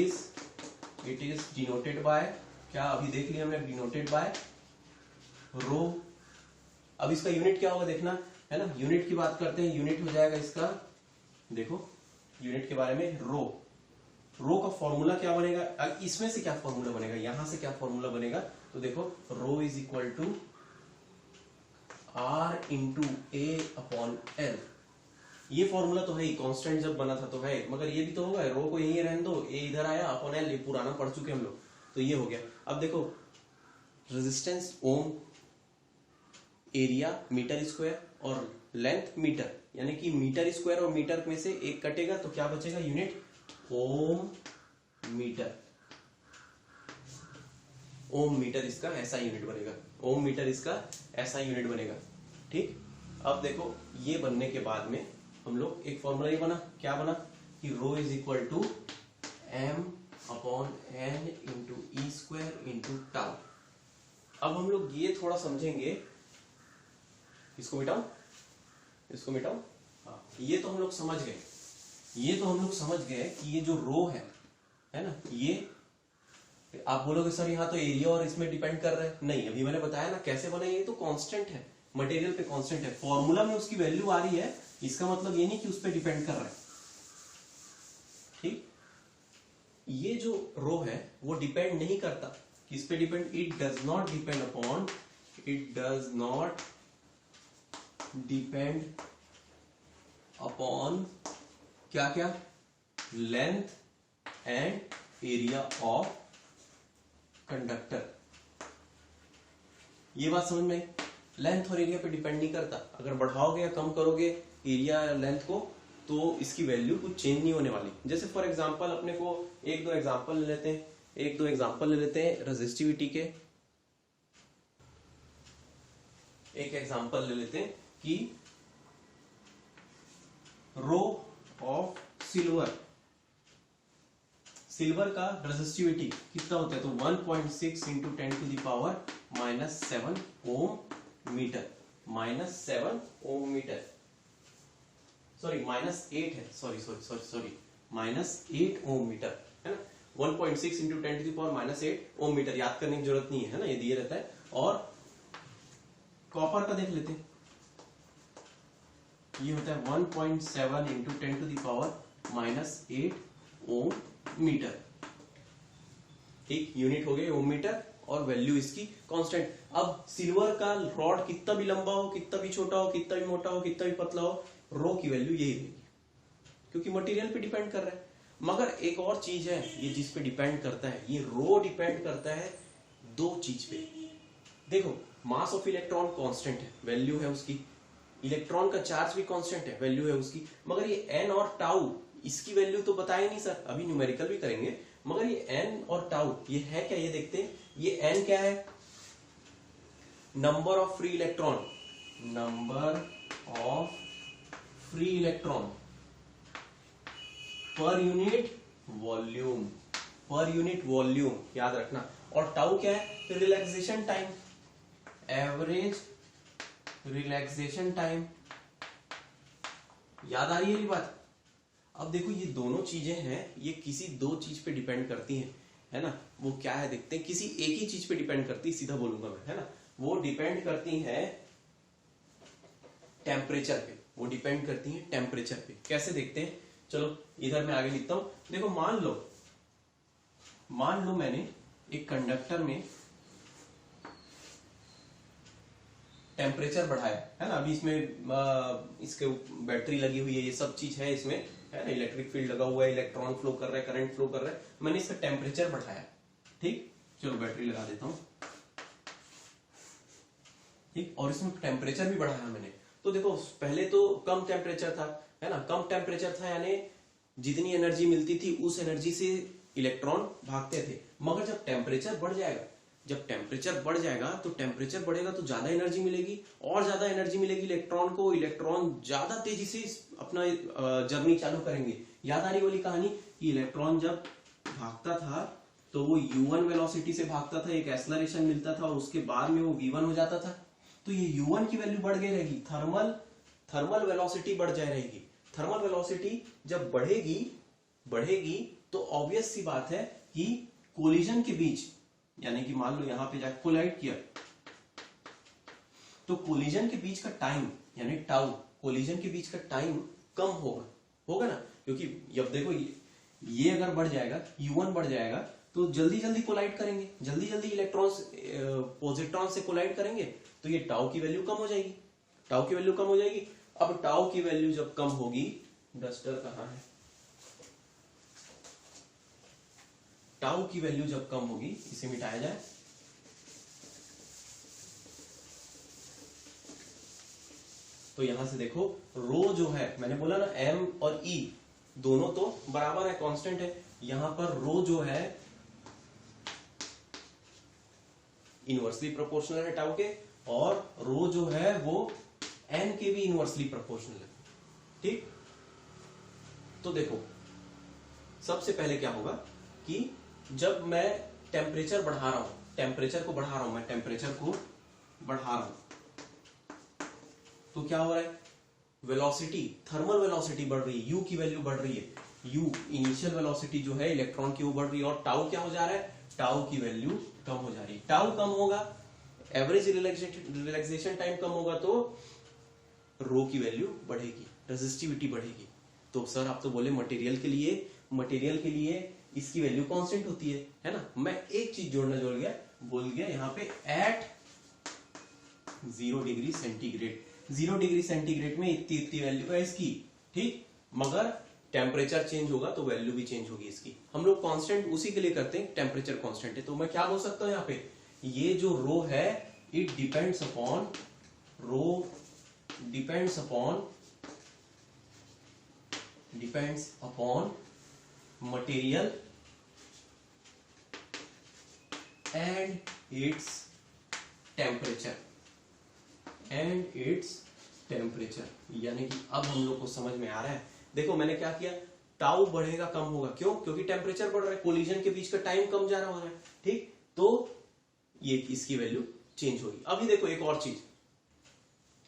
इज डिनोटेड बाय, क्या अभी देख लिया हमने, डिनोटेड बाय रो। अब इसका यूनिट क्या होगा देखना, है ना। यूनिट की बात करते हैं, यूनिट हो जाएगा इसका, देखो यूनिट के बारे में, रो का फॉर्मूला क्या बनेगा। अब इसमें से क्या फॉर्मूला बनेगा, यहां से क्या फॉर्मूला बनेगा, तो देखो rho is equal to R into A upon L. ये फॉर्मूला तो है ही, कांस्टेंट जब बना था तो है, मगर ये भी तो होगा, रो को यही रहने दो, ए इधर आया, अपॉन एल ये पुराना पढ़ चुके हम लोग, तो ये हो गया। अब देखो रेजिस्टेंस ओम, एरिया मीटर स्क्वायर, और लेंथ मीटर, यानी कि मीटर स्क्वायर और मीटर में से एक कटेगा तो क्या बचेगा, unit ohm metre. Ohm metre इसका ऐसा यूनिट बनेगा, ओम मीटर इसका ऐसा यूनिट बनेगा। ठीक, अब देखो ये बनने के बाद में हम लोग एक फॉर्मूला ये बना, क्या बना कि rho is equal to m upon n into e square into tau. अब हम लोग ये थोड़ा समझेंगे, इसको मिटाओ, हाँ, ये तो हम लोग समझ गए कि ये जो रो है ना, ये आप बोलोगे सर यहाँ तो एरिया और इसमें डिपेंड कर रहा है, नहीं, अभी मैंने बताया ना कैसे बना, ये तो कांस्टेंट है, मटेरियल पे कांस्टेंट है, फॉर्मूला में उसकी वैल्यू आ रही है, इसका मतलब ये नहीं कि उस पर डिपेंड कर रहा है। ठीक, ये जो रो है वो डिपेंड नहीं करता, किस पे depend, it does not depend upon, it does not depend upon क्या क्या, length and area of conductor. ये बात समझ में आई, लेंथ और एरिया पे डिपेंड नहीं करता, अगर बढ़ाओगे या कम करोगे एरिया या लेंथ को तो इसकी वैल्यू कुछ चेंज नहीं होने वाली। जैसे फॉर एग्जांपल अपने को एक दो एग्जांपल ले लेते हैं रेजिस्टिविटी के। एक एग्जांपल ले लेते हैं कि रो ऑफ सिल्वर का रेजिस्टिविटी कितना होता है, तो 1.6 into 10 to the power -7 ohm metre, -7 ohm metre, sorry -8 है, सॉरी -8 ओम मीटर है ना, 1.6 into 10 to the power -8 ohm metre, याद करने की जरूरत नहीं है ना, ये दिए रहता है। और कॉपर का देख लेते हैं, ये होता है 1.7 into 10 to the power -8 ohm metre. ठीक, यूनिट हो गए ओम मीटर और वैल्यू इसकी कांस्टेंट। अब सिल्वर का रॉड कितना भी लंबा हो, कितना भी छोटा हो, कितना भी मोटा हो, कितना भी पतला हो, रो की वैल्यू यही रहेगी, क्योंकि मटेरियल पे डिपेंड कर रहा है। मगर एक और चीज है ये जिस पे डिपेंड करता है, ये रो डिपेंड करता है दो चीज पे। देखो, मास ऑफ इलेक्ट्रॉन कांस्टेंट है, वैल्यू है उसकी, इलेक्ट्रॉन का चार्ज भी कांस्टेंट है, वैल्यू है उसकी, मगर ये एन और टाउ इसकी वैल्यू तो बताए नहीं सर, अभी न्यूमेरिकल भी करेंगे, मगर ये एन और टाउ ये है क्या, ये देखते हैं। ये एन क्या है, number of free electron, number of free electron per unit volume, पर यूनिट वॉल्यूम याद रखना। और टाउ क्या है, relaxation time, average relaxation time, याद आ रही है ये बात। अब देखो ये दोनों चीजें हैं, ये किसी दो चीज पे डिपेंड करती हैं, है ना, वो क्या है देखते हैं, किसी एक ही चीज पे डिपेंड करती है, सीधा बोलूंगा मैं, है ना, वो डिपेंड करती है टेम्परेचर पे, वो डिपेंड करती है टेम्परेचर पे। कैसे देखते हैं, चलो इधर मैं आगे लिखता हूं। देखो मान लो मैंने एक कंडक्टर में टेम्परेचर बढ़ाया, है ना, अभी इसमें इसके बैटरी लगी हुई है, ये सब चीज है इसमें, है ना, इलेक्ट्रिक फील्ड लगा हुआ है, इलेक्ट्रॉन फ्लो कर रहा है, करंट फ्लो कर रहा है, मैंने इसका टेम्परेचर बढ़ाया। ठीक, चलो बैटरी लगा देता हूं। ठीक, और इसमें टेम्परेचर भी बढ़ाया मैंने, तो देखो पहले तो कम टेम्परेचर था, है ना, कम टेम्परेचर था यानी जितनी एनर्जी मिलती थी उस एनर्जी से इलेक्ट्रॉन भागते थे। मगर जब टेम्परेचर बढ़ जाएगा तो टेम्परेचर बढ़ेगा तो ज्यादा एनर्जी मिलेगी, और ज्यादा एनर्जी मिलेगी इलेक्ट्रॉन को, इलेक्ट्रॉन ज्यादा तेजी से अपना जर्नी चालू करेंगे। याद आ रही वाली कहानी कि इलेक्ट्रॉन जब भागता था तो वो u1 वेलोसिटी से भागता था, एक एक्सेलरेशन मिलता था, और उसके बाद में वो v1 हो जाता था। तो ये u1 की वैल्यू बढ़ गई रहेगी, थर्मल वेलोसिटी बढ़ जाए रहेगी। थर्मल वेलोसिटी जब बढ़ेगी तो ऑब्वियस सी बात है कि कोलिजन के बीच, यानी कि मान लो यहां पे जाकर कोलाइड किया, तो कोलिजन के बीच का टाइम यानी टाउ, कोलिजन के बीच का टाइम कम होगा ना, क्योंकि जब देखो ये अगर बढ़ जाएगा, u1 बढ़ जाएगा, तो जल्दी जल्दी कोलाइड करेंगे, जल्दी जल्दी इलेक्ट्रॉन्स पॉजिट्रॉन से कोलाइड करेंगे, तो ये टाउ की वैल्यू कम हो जाएगी, टाउ की वैल्यू कम हो जाएगी। अब टाउ की वैल्यू जब कम होगी, डस्टर कहां है, टाउ की वैल्यू जब कम होगी, इसे मिटाया जाए, तो यहां से देखो रो जो है, मैंने बोला ना m और e दोनों तो बराबर है, कांस्टेंट है, यहां पर रो जो है इनवर्सली प्रोपोर्शनल है टाउ के, और रो जो है वो n के भी इनवर्सली प्रोपोर्शनल है। ठीक, तो देखो सबसे पहले क्या होगा कि जब मैं टेम्परेचर बढ़ा रहा हूं, टेम्परेचर को बढ़ा रहा हूं, तो क्या हो रहा है, वेलोसिटी, थर्मल वेलोसिटी बढ़ रही है, u की वैल्यू बढ़ रही है, u इनिशियल वेलोसिटी जो है इलेक्ट्रॉन की वो बढ़ रही है, और टाउ क्या हो जा रहा है, टाउ की वैल्यू कम हो जा रही है। टाउ कम होगा, एवरेज रिलैक्सेशन टाइम कम होगा, तो रो की वैल्यू बढ़ेगी, रेजिस्टिविटी बढ़ेगी। तो सर आप तो बोले मटेरियल के लिए इसकी वैल्यू कांस्टेंट होती है ना। मैं एक चीज जोड़ना बोल गया यहाँ पे, at 0 degree centigrade. 0 degree centigrade में इतनी वैल्यू है इसकी, ठीक, मगर टेम्परेचर चेंज होगा तो वैल्यू भी चेंज होगी इसकी। हम लोग कांस्टेंट उसी के लिए करते हैं, टेम्परेचर कांस्टेंट है। तो मैं क्या बोल सकता हूं यहाँ पे, ये जो रो है it depends upon, rho depends upon material and its temperature यानी कि अब हम लोग को समझ में आ रहा है। देखो मैंने क्या किया, टाउ बढ़ेगा कम होगा, क्यों? क्योंकि टेम्परेचर बढ़ रहा है, कोलिजन के बीच का टाइम कम जा रहा हो रहा है, ठीक, तो ये इसकी वैल्यू चेंज होगी। अभी देखो एक और चीज,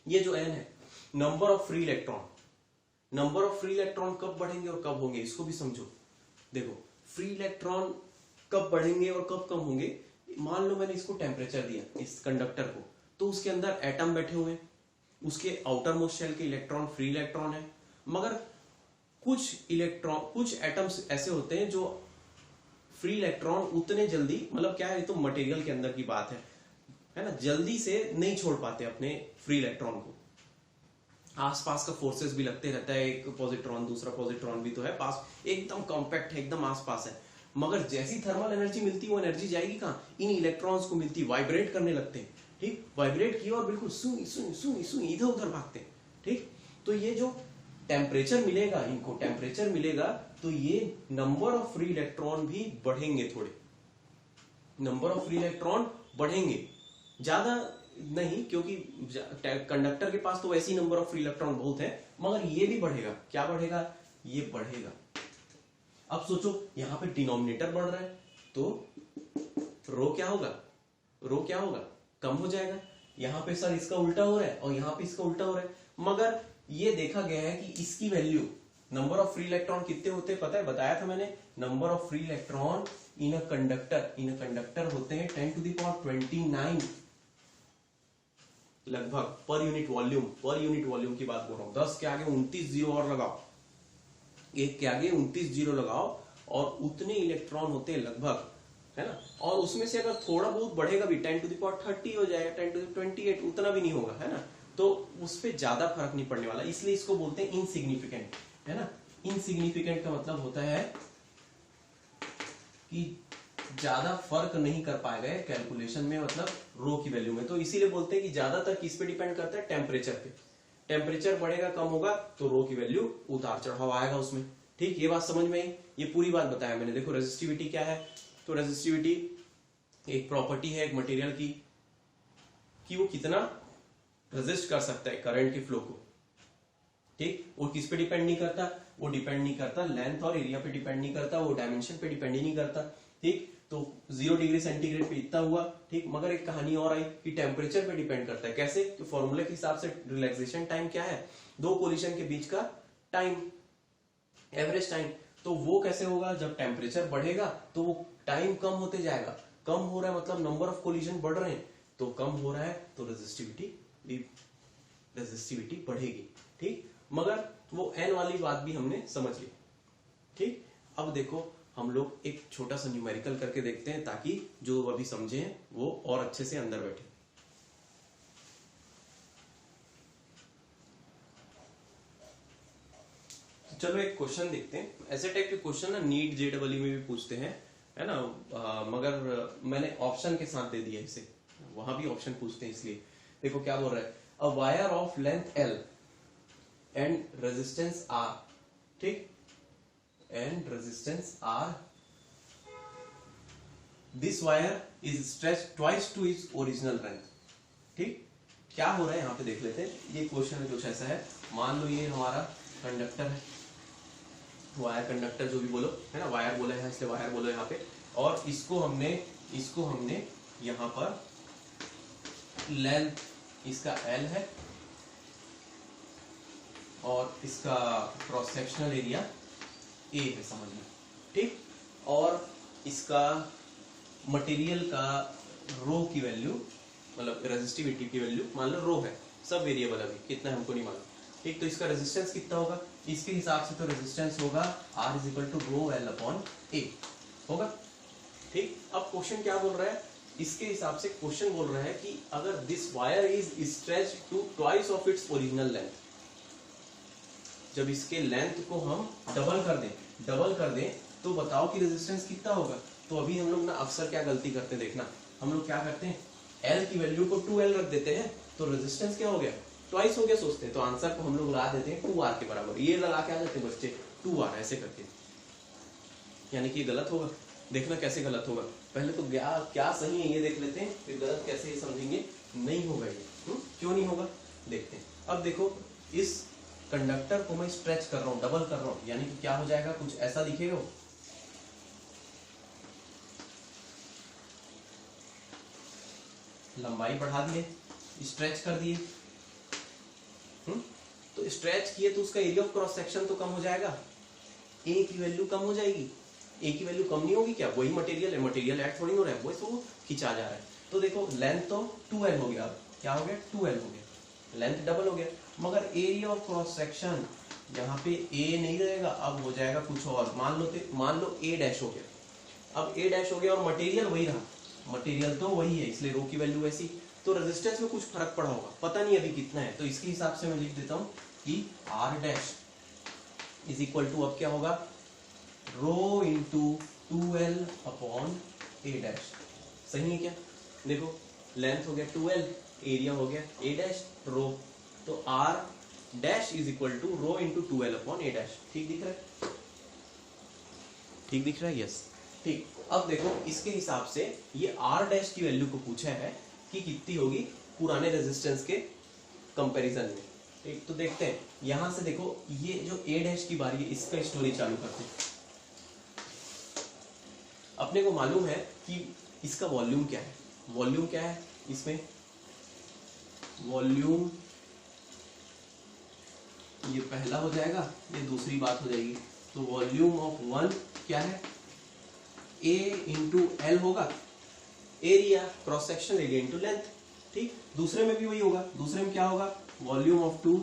ये जो n है, नंबर ऑफ फ्री इलेक्ट्रॉन कब बढ़ेंगे और कब होंगे, इसको भी समझो। देखो फ्री इलेक्ट्रॉन कब बढ़ेंगे और कब कम होंगे। मान लो मैंने इसको टेम्परेचर दिया, इस कंडक्टर को, तो उसके अंदर एटम बैठे हुए हैं, उसके आउटर मोस्ट शेल के इलेक्ट्रॉन फ्री इलेक्ट्रॉन है, मगर कुछ एटम्स ऐसे होते हैं जो फ्री इलेक्ट्रॉन उतने जल्दी, मतलब क्या है, तो मटेरियल के अंदर की बात है ना, जल्दी से नहीं छोड़ पाते अपने फ्री इलेक्ट्रॉन को। आसपास का फोर्सेस भी लगते रहता है, एक पॉजिट्रॉन दूसरा पॉजिट्रॉन भी तो है पास, एकदम कॉम्पैक्ट है, एकदम आसपास है, मगर जैसी थर्मल एनर्जी मिलती है वो एनर्जी जाएगी कहाँ, इन इलेक्ट्रॉन्स को मिलती, वाइब्रेट करने लगते हैं, ठीक, वाइब्रेट किया और बिल्कुल सुई इधर उधर भागते हैं, ठीक। तो ये जो टेम्परेचर मिलेगा, इनको टेम्परेचर मिलेगा तो ये नंबर ऑफ फ्री इलेक्ट्रॉन भी बढ़ेंगे, थोड़े नंबर ऑफ फ्री इलेक्ट्रॉन बढ़ेंगे, ज्यादा नहीं, क्योंकि कंडक्टर के पास तो वैसे ही नंबर ऑफ फ्री इलेक्ट्रॉन बहुत है, मगर ये भी बढ़ेगा। क्या बढ़ेगा? ये बढ़ेगा। अब सोचो यहाँ पे डिनोमिनेटर बढ़ रहा है तो रो क्या होगा, कम हो जाएगा। यहाँ पे सर इसका उल्टा हो रहा है और यहाँ पे इसका उल्टा हो रहा है, मगर ये देखा गया है कि इसकी value, number of free electron कितने होते हैं पता है, बताया था मैंने, number of free electron in a conductor होते हैं 10⁻29 लगभग पर यूनिट वॉल्यूम की बात कर रहा हूं। 10 के आगे 29 जीरो और लगाओ, 1 के आगे 29 जीरो लगाओ, और उतने इलेक्ट्रॉन होते हैं लगभग, है ना। और उसमें से अगर थोड़ा बहुत बढ़ेगा भी, 10⁻30 हो जाएगा, 10⁻28, उतना भी नहीं होगा, है ना, तो उस पर ज्यादा फर्क नहीं पड़ने वाला, इसलिए इसको बोलते हैं इनसिग्निफिकेंट, है ना। इनसिग्निफिकेंट का मतलब होता है कि ज्यादा फर्क नहीं कर पाएगा कैलकुलेशन में, मतलब रो की वैल्यू में। तो इसीलिए बोलते हैं कि ज्यादातर किस पे डिपेंड करता है, टेम्परेचर पे। टेम्परेचर बढ़ेगा कम होगा तो रो की वैल्यू उतार चढ़ाव आएगा उसमें, ठीक। ये बात समझ में आई, ये पूरी बात बताया मैंने। देखो रेजिस्टिविटी क्या है, तो रेजिस्टिविटी एक प्रॉपर्टी है एक मटेरियल की, कि वो कितना रेजिस्ट कर सकता है करंट के फ्लो को, ठीक। वो किस पे डिपेंड नहीं करता, वो डिपेंड नहीं करता लेंथ और एरिया पे डिपेंड नहीं करता, वो डायमेंशन पे डिपेंड ही नहीं करता, ठीक। तो 0 डिग्री सेंटीग्रेड पे इतना हुआ, ठीक, मगर एक कहानी और आई कि टेम्परेचर पे डिपेंड करता है। कैसे? तो फॉर्मूले के हिसाब से रिलैक्सेशन टाइम क्या है, दो कोलिशन के बीच का टाइम, एवरेज टाइम। तो वो कैसे होगा, जब टेम्परेचर बढ़ेगा तो वो टाइम कम होते जाएगा, कम हो रहा है मतलब नंबर ऑफ कोलिशन बढ़ रहे हैं, तो कम हो रहा है तो रेजिस्टिविटी बढ़ेगी, ठीक। मगर वो एन वाली बात भी हमने समझ ली, ठीक। अब देखो हम लोग एक छोटा सा न्यूमेरिकल करके देखते हैं, ताकि जो अभी समझे हैं वो और अच्छे से अंदर बैठे। चलो एक क्वेश्चन देखते हैं। ऐसे टाइप के क्वेश्चन ना नीट जेईई में भी पूछते हैं, है ना, मगर मैंने ऑप्शन के साथ दे दिया इसे, वहां भी ऑप्शन पूछते हैं इसलिए। देखो क्या बोल रहा है, अ wire of length L and resistance R, ठीक, and resistance R, this wire is stretched twice to its original length, ठीक। क्या हो रहा है यहाँ पे देख लेते हैं। ये क्वेश्चन है कुछ ऐसा है, मान लो ये हमारा कंडक्टर है, वायर कंडक्टर जो भी बोलो, है ना, वायर बोला है इसलिए वायर बोलो यहाँ पे, और इसको हमने यहाँ पर लेंथ इसका L है और इसका क्रॉस सेक्शनल एरिया A है, समझ लो, ठीक। और इसका मटेरियल का रो की वैल्यू, मतलब रेजिस्टिविटी की वैल्यू मान लो रो है, सब वेरिएबल अभी कितना है हमको नहीं मालूम, ठीक। तो इसका रेजिस्टेंस कितना होगा, इसके हिसाब से तो रेजिस्टेंस होगा R is equal to rho L upon A होगा, ठीक। अब क्वेश्चन क्या बोल रहा है, इसके हिसाब से क्वेश्चन बोल रहा है कि अगर this wire is stretched to twice of its original length, जब इसके लेंथ को हम डबल कर दें तो बताओ कि रेजिस्टेंस कितना होगा। तो अभी हम लोग ना अक्सर क्या गलती करते हैं, देखना हम लोग क्या करते हैं, L की वैल्यू को 2L रख देते हैं, तो रेजिस्टेंस क्या हो गया, ट्वाइस हो गया सोचते हैं, तो आंसर को हम लोग लगा देते हैं 2R के बराबर, ये लगा के आ जाते हैं बच्चे 2R ऐसे करके, यानी कि गलत होगा। देखना कैसे गलत होगा, पहले तो क्या सही है ये देख लेते हैं, फिर गलत कैसे ये समझेंगे, नहीं होगा ये, क्यों नहीं होगा देखते हैं। अब देखो इस कंडक्टर को मैं स्ट्रेच कर रहा हूँ, डबल कर रहा हूँ, यानी कि क्या हो जाएगा, कुछ ऐसा दिखेगा, लंबाई बढ़ा दिए, स्ट्रेच कर दिए, तो स्ट्रेच किए तो उसका एरिया ऑफ क्रॉस सेक्शन तो कम हो जाएगा, ए की वैल्यू कम हो जाएगी, ए की वैल्यू कम नहीं होगी क्या, वही मटेरियल है, मटेरियल ऐड थोड़ी हो रहा है, वही तो खिंचा जा रहा है। तो देखो लेंथ तो 2L हो गया, अब क्या हो गया 2L हो गया, लेंथ डबल हो गया, मगर एरिया ऑफ क्रॉस सेक्शन यहाँ पे ए नहीं रहेगा, अब हो जाएगा कुछ और, मान लो ए डैश हो गया, अब ए डैश हो गया और मटेरियल वही रहा, मटेरियल तो वही है, इसलिए रो की वैल्यू वैसी, तो रेजिस्टेंस में कुछ फर्क पड़ा होगा, पता नहीं अभी कितना है, तो इसके हिसाब से मैं लिख देता हूं कि R dash is equal to, अब क्या होगा, rho into 2L upon a dash, सही है क्या, देखो लेंथ हो गया 2L, एरिया हो गया ए डैश रो, तो R dash is equal to rho into 2L upon a dash, ठीक दिख रहा है, ठीक दिख रहा है, यस ठीक। अब देखो इसके हिसाब से ये R डैश की वैल्यू को पूछा है कि कितनी होगी पुराने रेजिस्टेंस के कंपैरिजन में, ठीक। तो देखते हैं यहां से, देखो ये जो ए डैश की बारी है, इसका स्टोरी चालू करते हैं। अपने को मालूम है कि इसका वॉल्यूम क्या है, वॉल्यूम क्या है इसमें, वॉल्यूम ये पहला हो जाएगा, ये दूसरी बात हो जाएगी, तो वॉल्यूम ऑफ वन क्या है, A इंटू एल होगा, area cross section area into length, ठीक। दूसरे में भी वही होगा, दूसरे में क्या होगा, वॉल्यूम ऑफ 2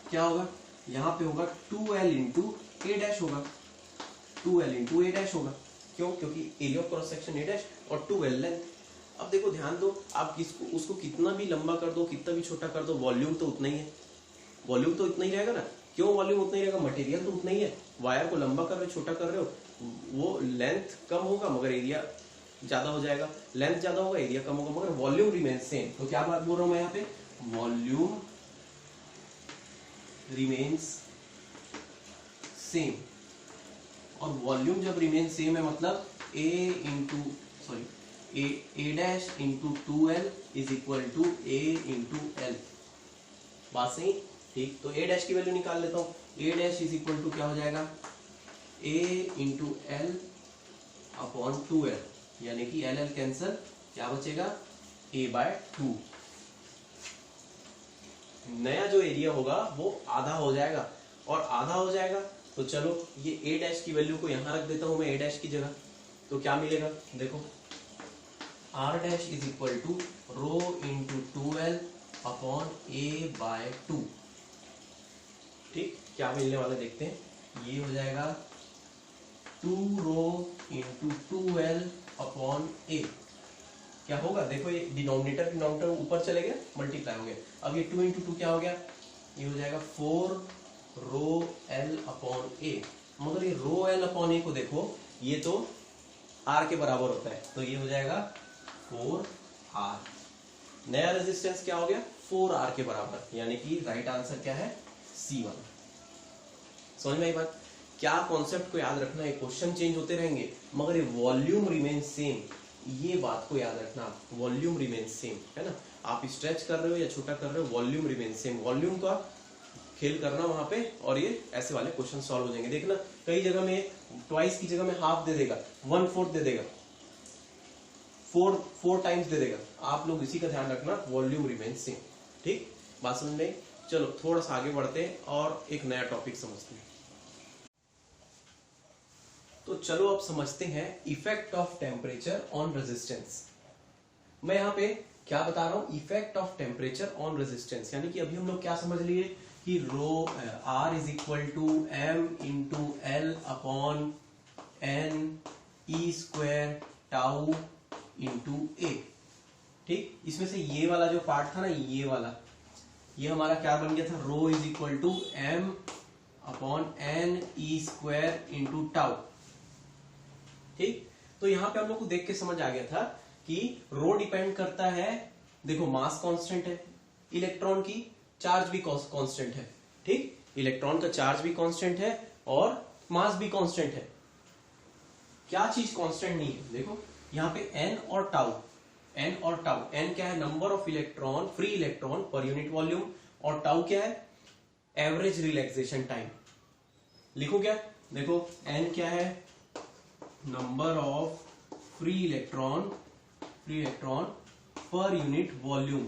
क्या होगा, यहां पे होगा 2L इंटू ए डैश होगा, 2L इंटू ए डैश होगा, क्यों, क्योंकि area of cross section A dash और 2L लेंथ। अब देखो ध्यान दो, आप उसको कितना भी लंबा कर दो, कितना भी छोटा कर दो, वॉल्यूम तो उतना ही है, वॉल्यूम तो उतना ही रहेगा ना, क्यों वॉल्यूम उतना ही रहेगा, मटेरियल तो उतना ही है, वायर को लंबा कर रहे हो छोटा कर रहे हो, वो लेंथ कम होगा मगर एरिया ज्यादा हो जाएगा, लेंथ ज्यादा होगा एरिया कम होगा, मगर वॉल्यूम रिमेन सेम। तो क्या बात बोल रहा हूं मैं यहाँ पे, वॉल्यूम रिमेन्स सेम, और वॉल्यूम जब रिमेन सेम है मतलब A dash into 2L is equal to A into L, बात सही, ठीक। तो ए डैश की वैल्यू निकाल लेता हूं, ए डैश इज इक्वल टू क्या हो जाएगा, ए इंटू एल अपॉन 2L, यानी कि एल कैंसल, क्या बचेगा a बाय 2, नया जो एरिया होगा वो आधा हो जाएगा, और आधा हो जाएगा तो चलो ये a डैश की वैल्यू को यहां रख देता हूं मैं a डैश की जगह, तो क्या मिलेगा, देखो R dash is equal to rho into 2L upon a by 2, ठीक। क्या मिलने वाला देखते हैं, ये हो जाएगा 2 रो इंटू 2L अपॉन a, क्या होगा, देखो ये डिनोमिनेटर ऊपर चले गए, मल्टीप्लाई हो गया, अब ये 2 इंटू 2 क्या हो गया, ये हो जाएगा 4 रो L अपॉन a, मगर ये रो L अपॉन a को देखो, ये तो R के बराबर होता है, तो ये हो जाएगा 4R, नया रेजिस्टेंस क्या हो गया 4R के बराबर, यानी कि राइट आंसर क्या है C1। समझ में आई बात, क्या कॉन्सेप्ट को याद रखना है, क्वेश्चन चेंज होते रहेंगे मगर ये वॉल्यूम रिमेन सेम, ये बात को याद रखना, वॉल्यूम रिमेन सेम है ना, आप स्ट्रेच कर रहे हो या छोटा कर रहे हो, वॉल्यूम रिमेन सेम, वॉल्यूम का खेल करना वहां पे, और ये ऐसे वाले क्वेश्चन सॉल्व हो जाएंगे। देखना कई जगह में ट्वाइस की जगह में हाफ दे देगा, 1/4 दे देगा, 4 टाइम्स दे देगा, आप लोग इसी का ध्यान रखना, वॉल्यूम रिमेन सेम, ठीक। बात समझ में, चलो थोड़ा सा आगे बढ़ते हैं और एक नया टॉपिक समझते हैं। तो चलो अब समझते हैं effect of temperature on resistance. मैं यहाँ पे क्या बता रहा हूं, effect of temperature on resistance, यानी कि अभी हम लोग क्या समझ लिए कि rho R is equal to m into L upon n e square tau into A. ठीक, इसमें से ये वाला जो पार्ट था ना, ये वाला, ये हमारा क्या बन गया था, rho is equal to m upon n e square into tau. ठीक, तो यहां पे हम लोग को देख के समझ आ गया था कि रो डिपेंड करता है, देखो मास कांस्टेंट है, इलेक्ट्रॉन की चार्ज भी कांस्टेंट है। ठीक, इलेक्ट्रॉन का चार्ज भी कांस्टेंट है और मास भी कांस्टेंट है। क्या चीज कांस्टेंट नहीं है, देखो यहाँ पे एन और टाउ, एन और टाउ, एन क्या है, number of electron, free electron per unit volume, और टाउ क्या है, एवरेज रिलैक्सेशन टाइम। लिखो क्या, देखो एन क्या है, number of free electron per unit volume.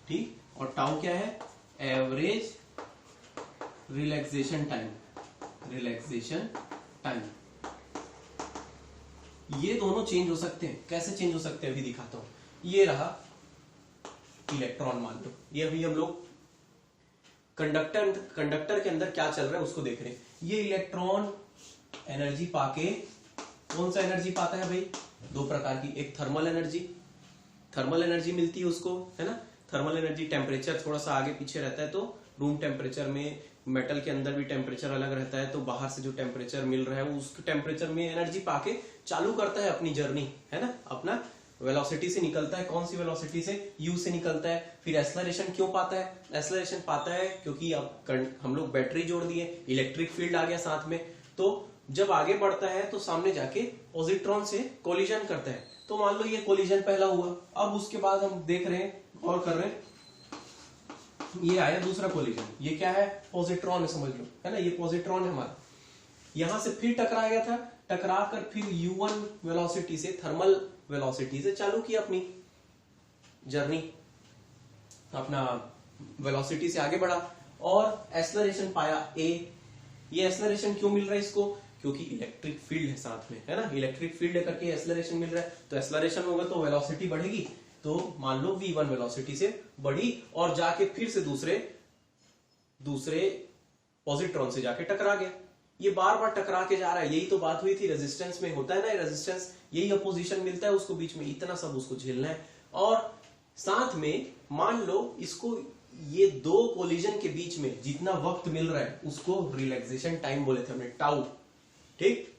ठीक, और टाउ क्या है, एवरेज रिलैक्सेशन टाइम, ये दोनों चेंज हो सकते हैं। कैसे चेंज हो सकते हैं अभी दिखाता हूं। ये रहा इलेक्ट्रॉन, मान लो ये अभी हम लोग कंडक्टर के अंदर क्या चल रहा है उसको देख रहे हैं। ये इलेक्ट्रॉन एनर्जी पाके, कौन सा एनर्जी पाता है भाई, दो प्रकार की, एक थर्मल एनर्जी मिलती है उसको, है ना। थर्मल एनर्जी, टेम्परेचर थोड़ा सा आगे पीछे रहता है, तो रूम टेम्परेचर में, मेटल के अंदर भी टेम्परेचर अलग रहता है, तो बाहर से जो टेम्परेचर मिल रहा है उस टेम्परेचर में एनर्जी पाके चालू करता है अपनी जर्नी, है ना, अपना वेलोसिटी से निकलता है। कौन सी वेलोसिटी से, यू से निकलता है। फिर एक्सेलरेशन क्यों पाता है, एक्सेलरेशन पाता है क्योंकि अब हम लोग बैटरी जोड़ दिए, इलेक्ट्रिक फील्ड आ गया साथ में, तो जब आगे बढ़ता है तो सामने जाके पॉजिट्रॉन से कोलिजन करता है। तो मान लो ये कोलिजन पहला हुआ, अब उसके बाद हम देख रहे हैं और कर रहे हैं, ये आया दूसरा कोलिजन, ये क्या है, पॉजिट्रॉन है, समझ लो, है ना, ये पॉजिट्रॉन है हमारा। यहां से फिर टकरा गया था, टकरा कर फिर u1 वेलोसिटी से, थर्मल वेलोसिटी से चालू किया अपनी जर्नी, अपना वेलोसिटी से आगे बढ़ा और एक्सेलरेशन पाया a। ये एक्सेलरेशन क्यों मिल रहा है इसको, क्योंकि इलेक्ट्रिक फील्ड है साथ में, है ना, इलेक्ट्रिक फील्ड करके एक्सेलरेशन मिल रहा है। तो एक्सेलरेशन होगा तो वेलोसिटी बढ़ेगी, तो मान लो v1 वेलोसिटी से बढ़ी और जाके फिर से दूसरे पॉजिट्रॉन से जाके टकरा गया। ये बार बार टकरा के जा रहा है, यही तो बात हुई थी, रेजिस्टेंस में होता है ना, रेजिस्टेंस यही अपोजिशन मिलता है उसको, बीच में इतना सब उसको झेलना है। और साथ में मान लो इसको, ये दो कोलिजन के बीच में जितना वक्त मिल रहा है उसको रिलैक्सेशन टाइम बोले थे हमने, टाउ। ठीक,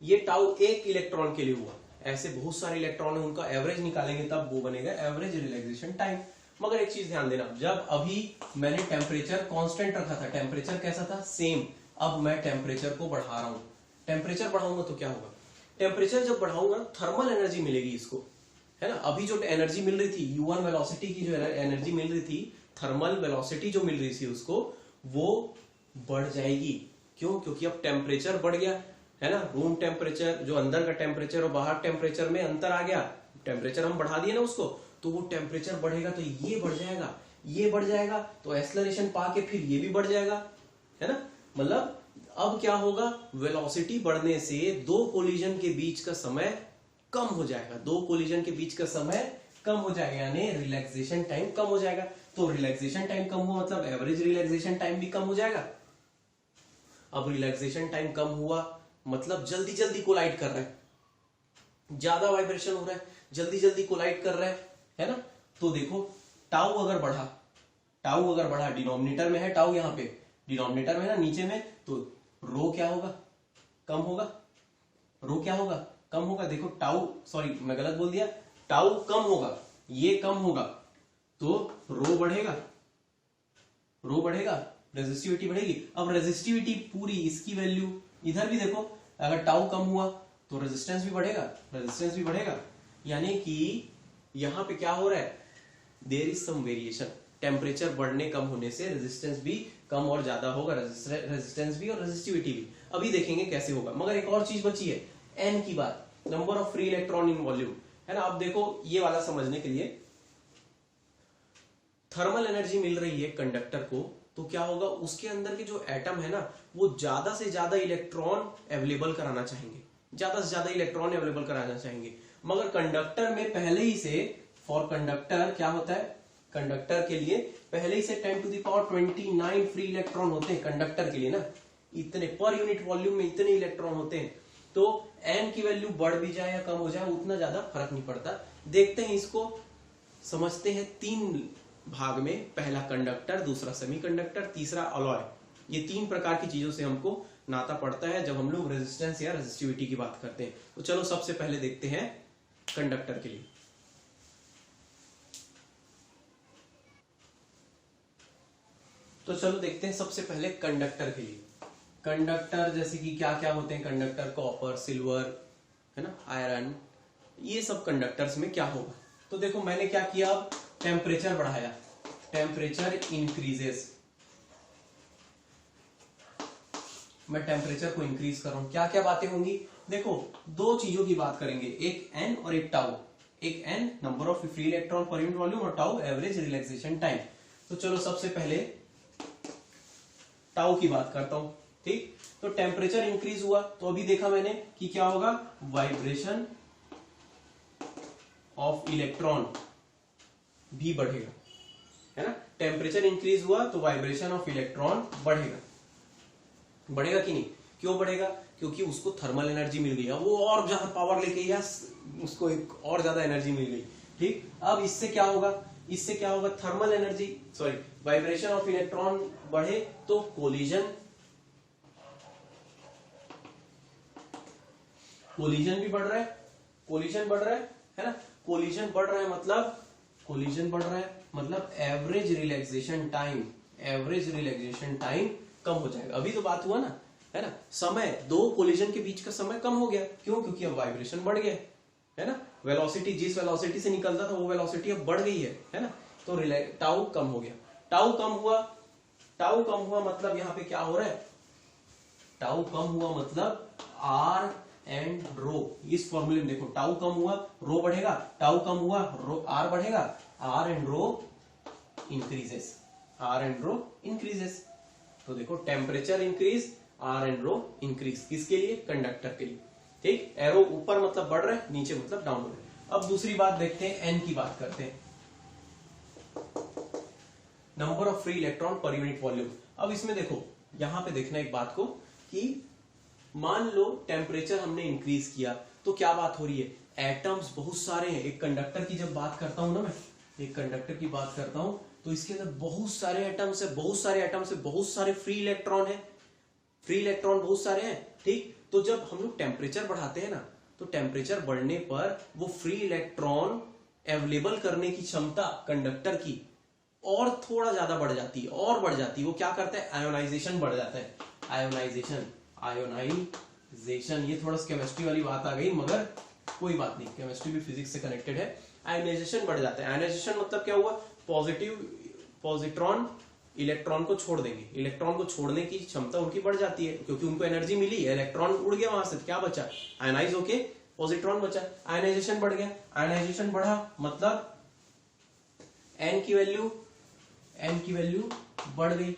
ये टाउ एक इलेक्ट्रॉन के लिए हुआ, ऐसे बहुत सारे इलेक्ट्रॉन है, उनका एवरेज निकालेंगे तब वो बनेगा एवरेज रिलैक्सेशन टाइम। मगर एक चीज ध्यान देना, जब अभी मैंने टेम्परेचर कांस्टेंट रखा था, टेम्परेचर कैसा था, सेम, अब मैं टेम्परेचर को बढ़ा रहा हूं, टेम्परेचर बढ़ाऊंगा तो क्या होगा, टेम्परेचर जब बढ़ाऊंगा थर्मल एनर्जी मिलेगी इसको, है ना। अभी जो एनर्जी मिल रही थी, u1 वेलोसिटी की जो एनर्जी मिल रही थी, थर्मल वेलोसिटी जो मिल रही थी उसको, वो बढ़ जाएगी। क्यों, क्योंकि अब टेम्परेचर बढ़ गया, है ना, रूम टेम्परेचर, जो अंदर का टेम्परेचर और बाहर टेम्परेचर में अंतर आ गया, टेम्परेचर हम बढ़ा दिए ना उसको, तो वो टेम्परेचर बढ़ेगा तो ये बढ़ जाएगा, ये बढ़ जाएगा, तो एक्सेलरेशन पाके फिर ये भी बढ़ जाएगा, है ना। मतलब अब क्या होगा, वेलोसिटी बढ़ने से दो कोलिजन के बीच का समय कम हो जाएगा, दो कोलिजन के बीच का समय कम हो जाएगा, यानी रिलैक्सेशन टाइम कम हो जाएगा। तो रिलैक्सेशन टाइम कम हुआ मतलब एवरेज रिलैक्सेशन टाइम भी कम हो जाएगा। अब रिलैक्सेशन टाइम कम हुआ मतलब जल्दी जल्दी कोलाइड कर रहा है, ज्यादा वाइब्रेशन हो रहा है, जल्दी जल्दी कोलाइड कर रहा है ना। तो देखो टाउ अगर बढ़ा, डिनोमिनेटर में है टाउ, यहाँ पे डिनोमिनेटर में ना, नीचे में, तो रो क्या होगा, कम होगा, रो क्या होगा, कम होगा। देखो टाउ, सॉरी मैं गलत बोल दिया, टाउ कम होगा, ये कम होगा, तो रो बढ़ेगा, रेजिस्टिविटी बढ़ेगी। अब रेजिस्टिविटी पूरी, इसकी वैल्यू इधर भी देखो, अगर टाउ कम हुआ तो रेजिस्टेंस भी बढ़ेगा, यानी कि यहां पे क्या हो रहा है, there is some variation, temperature बढ़ने कम होने से रेजिस्टेंस भी कम और ज्यादा होगा, रेजिस्टेंस भी और रेजिस्टिविटी भी। अभी देखेंगे कैसे होगा। मगर एक और चीज बची है, एन की बात, number of free electron in volume, है ना। अब देखो ये वाला समझने के लिए, थर्मल एनर्जी मिल रही है कंडक्टर को तो क्या होगा, उसके अंदर के जो एटम है ना वो ज्यादा से ज्यादा इलेक्ट्रॉन अवेलेबल कराना चाहेंगे, ज्यादा से ज्यादा इलेक्ट्रॉन अवेलेबल कराना चाहेंगे। मगर कंडक्टर में पहले ही से, फॉर कंडक्टर क्या होता है, कंडक्टर के लिए पहले ही से 10⁻29 फ्री इलेक्ट्रॉन होते हैं कंडक्टर के लिए ना, इतने पर यूनिट वॉल्यूम में इतने इलेक्ट्रॉन होते हैं। तो n की वैल्यू बढ़ भी जाए या कम हो जाए उतना ज्यादा फर्क नहीं पड़ता। देखते हैं इसको, समझते हैं 3 भाग में, पहला कंडक्टर, दूसरा सेमीकंडक्टर, तीसरा अलॉय। ये 3 प्रकार की चीजों से हमको नाता पड़ता है जब हम लोग रेजिस्टेंस या रेजिस्टिविटी की बात करते हैं। तो चलो सबसे पहले देखते हैं कंडक्टर के लिए। तो चलो देखते हैं सबसे पहले कंडक्टर के लिए। कंडक्टर जैसे कि क्या क्या होते हैं कंडक्टर, कॉपर, सिल्वर, है ना, आयरन, ये सब कंडक्टर्स में क्या होगा। तो देखो मैंने क्या किया, अब टेम्परेचर बढ़ाया, टेम्परेचर इंक्रीजेस, मैं टेम्परेचर को इंक्रीज कर रहा हूं। क्या क्या बातें होंगी, देखो 2 चीजों की बात करेंगे, एक एन और एक टाउ। एक n number of free electron per unit volume और टाउ एवरेज रिलैक्सेशन टाइम। तो चलो सबसे पहले टाउ की बात करता हूं, ठीक। तो टेम्परेचर इंक्रीज हुआ तो अभी देखा मैंने कि क्या होगा, वाइब्रेशन ऑफ इलेक्ट्रॉन भी बढ़ेगा, है ना। टेम्परेचर इंक्रीज हुआ तो वाइब्रेशन ऑफ इलेक्ट्रॉन बढ़ेगा, बढ़ेगा कि नहीं, क्यों बढ़ेगा, क्योंकि उसको थर्मल एनर्जी मिल गई, वो और ज्यादा पावर लेके या उसको एक और ज्यादा एनर्जी मिल गई, ठीक। अब इससे क्या होगा, इससे क्या होगा, thermal energy, sorry, vibration of electron बढ़े तो कोलिजन, कोलिजन भी बढ़ रहा है, कोलिजन बढ़ रहा है ना, कोलिजन बढ़ रहा है मतलब, कोलिजन बढ़ रहा है मतलब average relaxation time, average relaxation time कम हो जाएगा। अभी तो बात हुआ ना, है ना, समय, 2 कोलिजन के बीच का समय कम हो गया, क्यों, क्योंकि अब वाइब्रेशन बढ़ गया है ना, वेलोसिटी, जिस वेलोसिटी से निकलता था वो वेलोसिटी अब बढ़ गई है ना, तो टाउ कम हो गया, टाउ कम हुआ, टाउ कम हुआ मतलब यहाँ पे क्या हो रहा है, टाउ कम हुआ मतलब आर एंड रो, इस फॉर्मूले में देखो, टाउ कम हुआ रो बढ़ेगा, टाउ कम हुआ रो आर बढ़ेगा, R and rho increases, R and rho increases. तो देखो temperature increase, R and rho increase, किसके लिए, कंडक्टर के लिए, ठीक। एरो ऊपर मतलब बढ़ रहा है, नीचे मतलब डाउन हो रहा है। अब दूसरी बात देखते हैं, एन की बात करते हैं, number of free electron per unit volume. अब इसमें देखो, यहां पे देखना एक बात को कि मान लो टेम्परेचर हमने इंक्रीज किया तो क्या बात हो रही है, एटम्स बहुत सारे हैं। एक कंडक्टर की जब बात करता हूं ना, मैं एक कंडक्टर की बात करता हूं तो इसके अंदर बहुत सारे एटम्स है, बहुत सारे एटम्स है, बहुत सारे फ्री इलेक्ट्रॉन है, फ्री इलेक्ट्रॉन बहुत सारे हैं, ठीक। तो जब हम लोग टेम्परेचर बढ़ाते हैं ना, तो टेम्परेचर बढ़ने पर वो फ्री इलेक्ट्रॉन अवेलेबल करने की क्षमता कंडक्टर की और थोड़ा ज्यादा बढ़ जाती है, और बढ़ जाती है। वो क्या करता है, आयोनाइजेशन बढ़ जाता है, आयोनाइजेशन, आयोनाइजेशन, ये थोड़ा सा केमिस्ट्री वाली बात आ गई, मगर कोई बात नहीं, केमिस्ट्री भी फिजिक्स से कनेक्टेड है। आयोनाइजेशन बढ़ जाता है, आयोनाइजेशन मतलब क्या हुआ, पॉजिट्रॉन इलेक्ट्रॉन को छोड़ देंगे, इलेक्ट्रॉन को छोड़ने की क्षमता उनकी बढ़ जाती है, क्योंकि उनको एनर्जी मिली, इलेक्ट्रॉन उड़ गया वहां से, क्या बचा, आयनाइज होके पॉजिट्रॉन बचा, आयनाइजेशन बढ़ गया, आयनाइजेशन बढ़ा मतलब एन की वैल्यू, एन की वैल्यू बढ़ गई।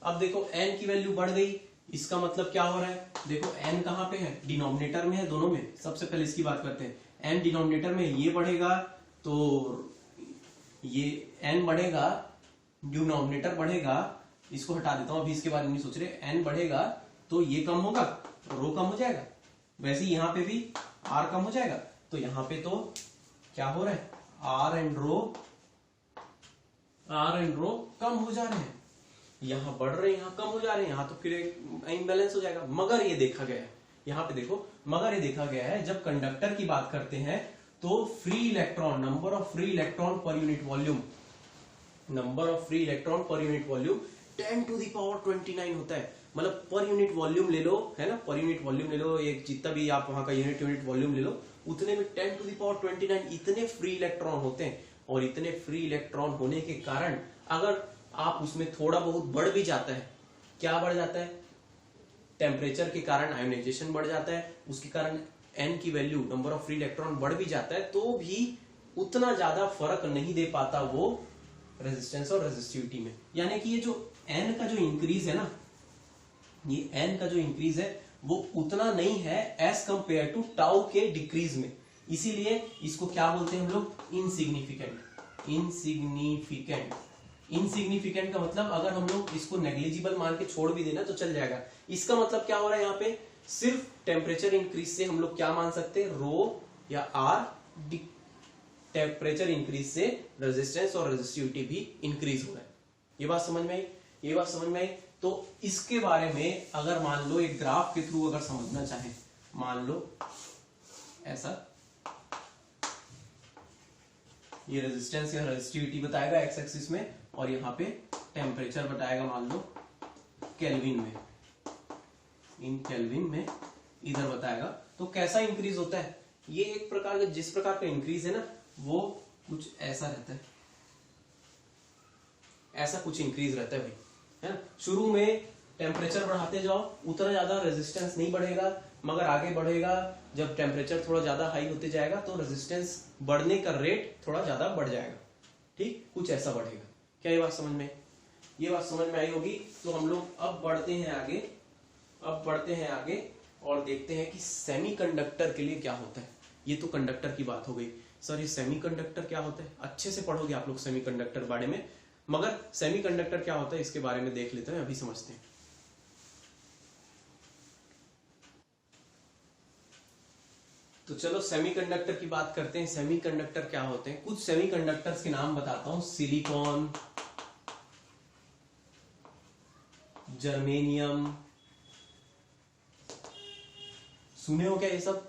अब देखो एन की वैल्यू बढ़ गई, इसका मतलब क्या हो रहा है, देखो एन कहां पे है, डिनोमिनेटर में है, दोनों में। सबसे पहले इसकी बात करते हैं, एन डिनोमिनेटर में, ये बढ़ेगा तो ये एन बढ़ेगा, डिनोमिनेटर बढ़ेगा, इसको हटा देता हूं, अभी इसके बारे में नहीं सोच रहे, एन बढ़ेगा तो ये कम होगा, रो कम हो जाएगा, वैसे ही यहां पे भी आर कम हो जाएगा, तो यहां पे तो क्या हो रहा है, आर एंड रो कम हो जा रहे हैं, यहां बढ़ रहे हैं, यहां कम हो जा रहे हैं, यहां तो फिर इम्बैलेंस हो जाएगा। मगर ये देखा गया है, यहां पे देखो, मगर ये देखा गया है जब कंडक्टर की बात करते हैं तो free electron, number of free electron per unit volume, number of free electron per unit volume 10⁻29 होता है। मतलब पर यूनिट वॉल्यूम ले लो, है ना, पर यूनिट वॉल्यूम ले लो, एक जितना भी आप वहां का यूनिट वॉल्यूम ले लो, उतने में 10⁻29 इतने फ्री इलेक्ट्रॉन होते हैं। और इतने फ्री इलेक्ट्रॉन होने के कारण अगर आप उसमें थोड़ा बहुत बढ़ भी जाता है, क्या बढ़ जाता है, टेम्परेचर के कारण आयोनाइजेशन बढ़ जाता है, उसके कारण एन की value, number of free electron बढ़ भी जाता है, तो भी उतना ज्यादा फर्क नहीं दे पाता वो रेजिस्टेंस और रेजिस्टिविटी में। यानी कि ये जो एन का जो इंक्रीज है ना, ये एन का जो इंक्रीज है वो उतना नहीं है एज कंपेयर टू टाउ के डिक्रीज में, इसीलिए इसको क्या बोलते हैं हम लोग, इनसिग्निफिकेंट। इनसिग्निफिकेंट, इनसिग्निफिकेंट का मतलब अगर हम लोग इसको नेग्लिजिबल मान के छोड़ भी देना तो चल जाएगा। इसका मतलब क्या हो रहा है यहाँ पे, सिर्फ टेम्परेचर इंक्रीज से हम लोग क्या मान सकते हैं, रो या आर, टेम्परेचर इंक्रीज से रेजिस्टेंस और रेजिस्टिविटी भी इंक्रीज हो रहा है। ये बात समझ में आई, ये बात समझ में आई। तो इसके बारे में अगर मान लो एक ग्राफ के थ्रू अगर समझना चाहे, मान लो ऐसा, ये रेजिस्टेंस या रेजिस्टिविटी बताएगा एक्स एक्सिस में, और यहाँ पे टेम्परेचर बताएगा मान लो केल्विन में, इन केल्विन में इधर बताएगा। तो कैसा इंक्रीज होता है, ये एक प्रकार का, जिस प्रकार का इंक्रीज है ना वो कुछ ऐसा रहता है, ऐसा कुछ इंक्रीज रहता है भाई, है ना। शुरू में टेम्परेचर बढ़ाते जाओ, उतना ज्यादा रेजिस्टेंस नहीं बढ़ेगा, मगर आगे बढ़ेगा, जब टेम्परेचर थोड़ा ज्यादा हाई होते जाएगा तो रेजिस्टेंस बढ़ने का रेट थोड़ा ज्यादा बढ़ जाएगा, ठीक, कुछ ऐसा बढ़ेगा। क्या ये बात समझ में, ये बात समझ में आई होगी। तो हम लोग अब बढ़ते हैं आगे, अब बढ़ते हैं आगे और देखते हैं कि सेमीकंडक्टर के लिए क्या होता है। ये तो कंडक्टर की बात हो गई, सर ये सेमीकंडक्टर क्या होता है, अच्छे से पढ़ोगे आप लोग सेमीकंडक्टर बारे में, मगर सेमीकंडक्टर क्या होता है इसके बारे में देख लेते हैं, अभी समझते हैं। तो चलो सेमीकंडक्टर की बात करते हैं। सेमीकंडक्टर क्या होते हैं, कुछ सेमीकंडक्टर्स के नाम बताता हूं, सिलिकॉन, जर्मेनियम, सुने हो क्या ये सब।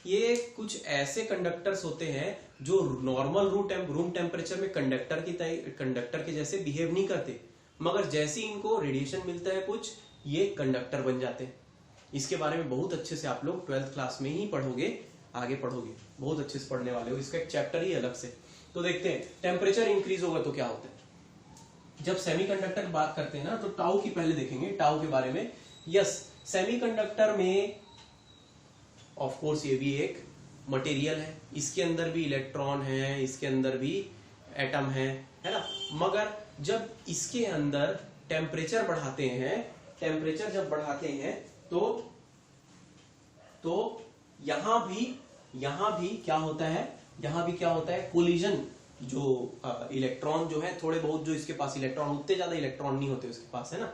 ये कुछ ऐसे कंडक्टर्स होते हैं जो नॉर्मल रूम टेम्परेचर में कंडक्टर के जैसे बिहेव नहीं करते, मगर जैसे इनको रेडिएशन मिलता है कुछ, ये कंडक्टर बन जाते हैं। इसके बारे में बहुत अच्छे से आप लोग 12th क्लास में ही पढ़ोगे, आगे पढ़ोगे, बहुत अच्छे से पढ़ने वाले हो, इसका एक चैप्टर ही अलग से। तो देखते हैं टेम्परेचर इंक्रीज होगा तो क्या होता है। जब सेमीकंडक्टर बात करते हैं ना तो टाउ की पहले देखेंगे, टाउ के बारे में। यस, सेमीकंडक्टर में ऑफ कोर्स ये भी एक मटेरियल है, इसके अंदर भी इलेक्ट्रॉन है, इसके अंदर भी एटम है ना। मगर जब इसके अंदर टेम्परेचर बढ़ाते हैं, टेम्परेचर जब बढ़ाते हैं तो यहां भी क्या होता है, यहां भी क्या होता है, कोलिजन, जो इलेक्ट्रॉन जो है, थोड़े बहुत जो इसके पास इलेक्ट्रॉन, उतने ज्यादा इलेक्ट्रॉन नहीं होते उसके पास, है ना।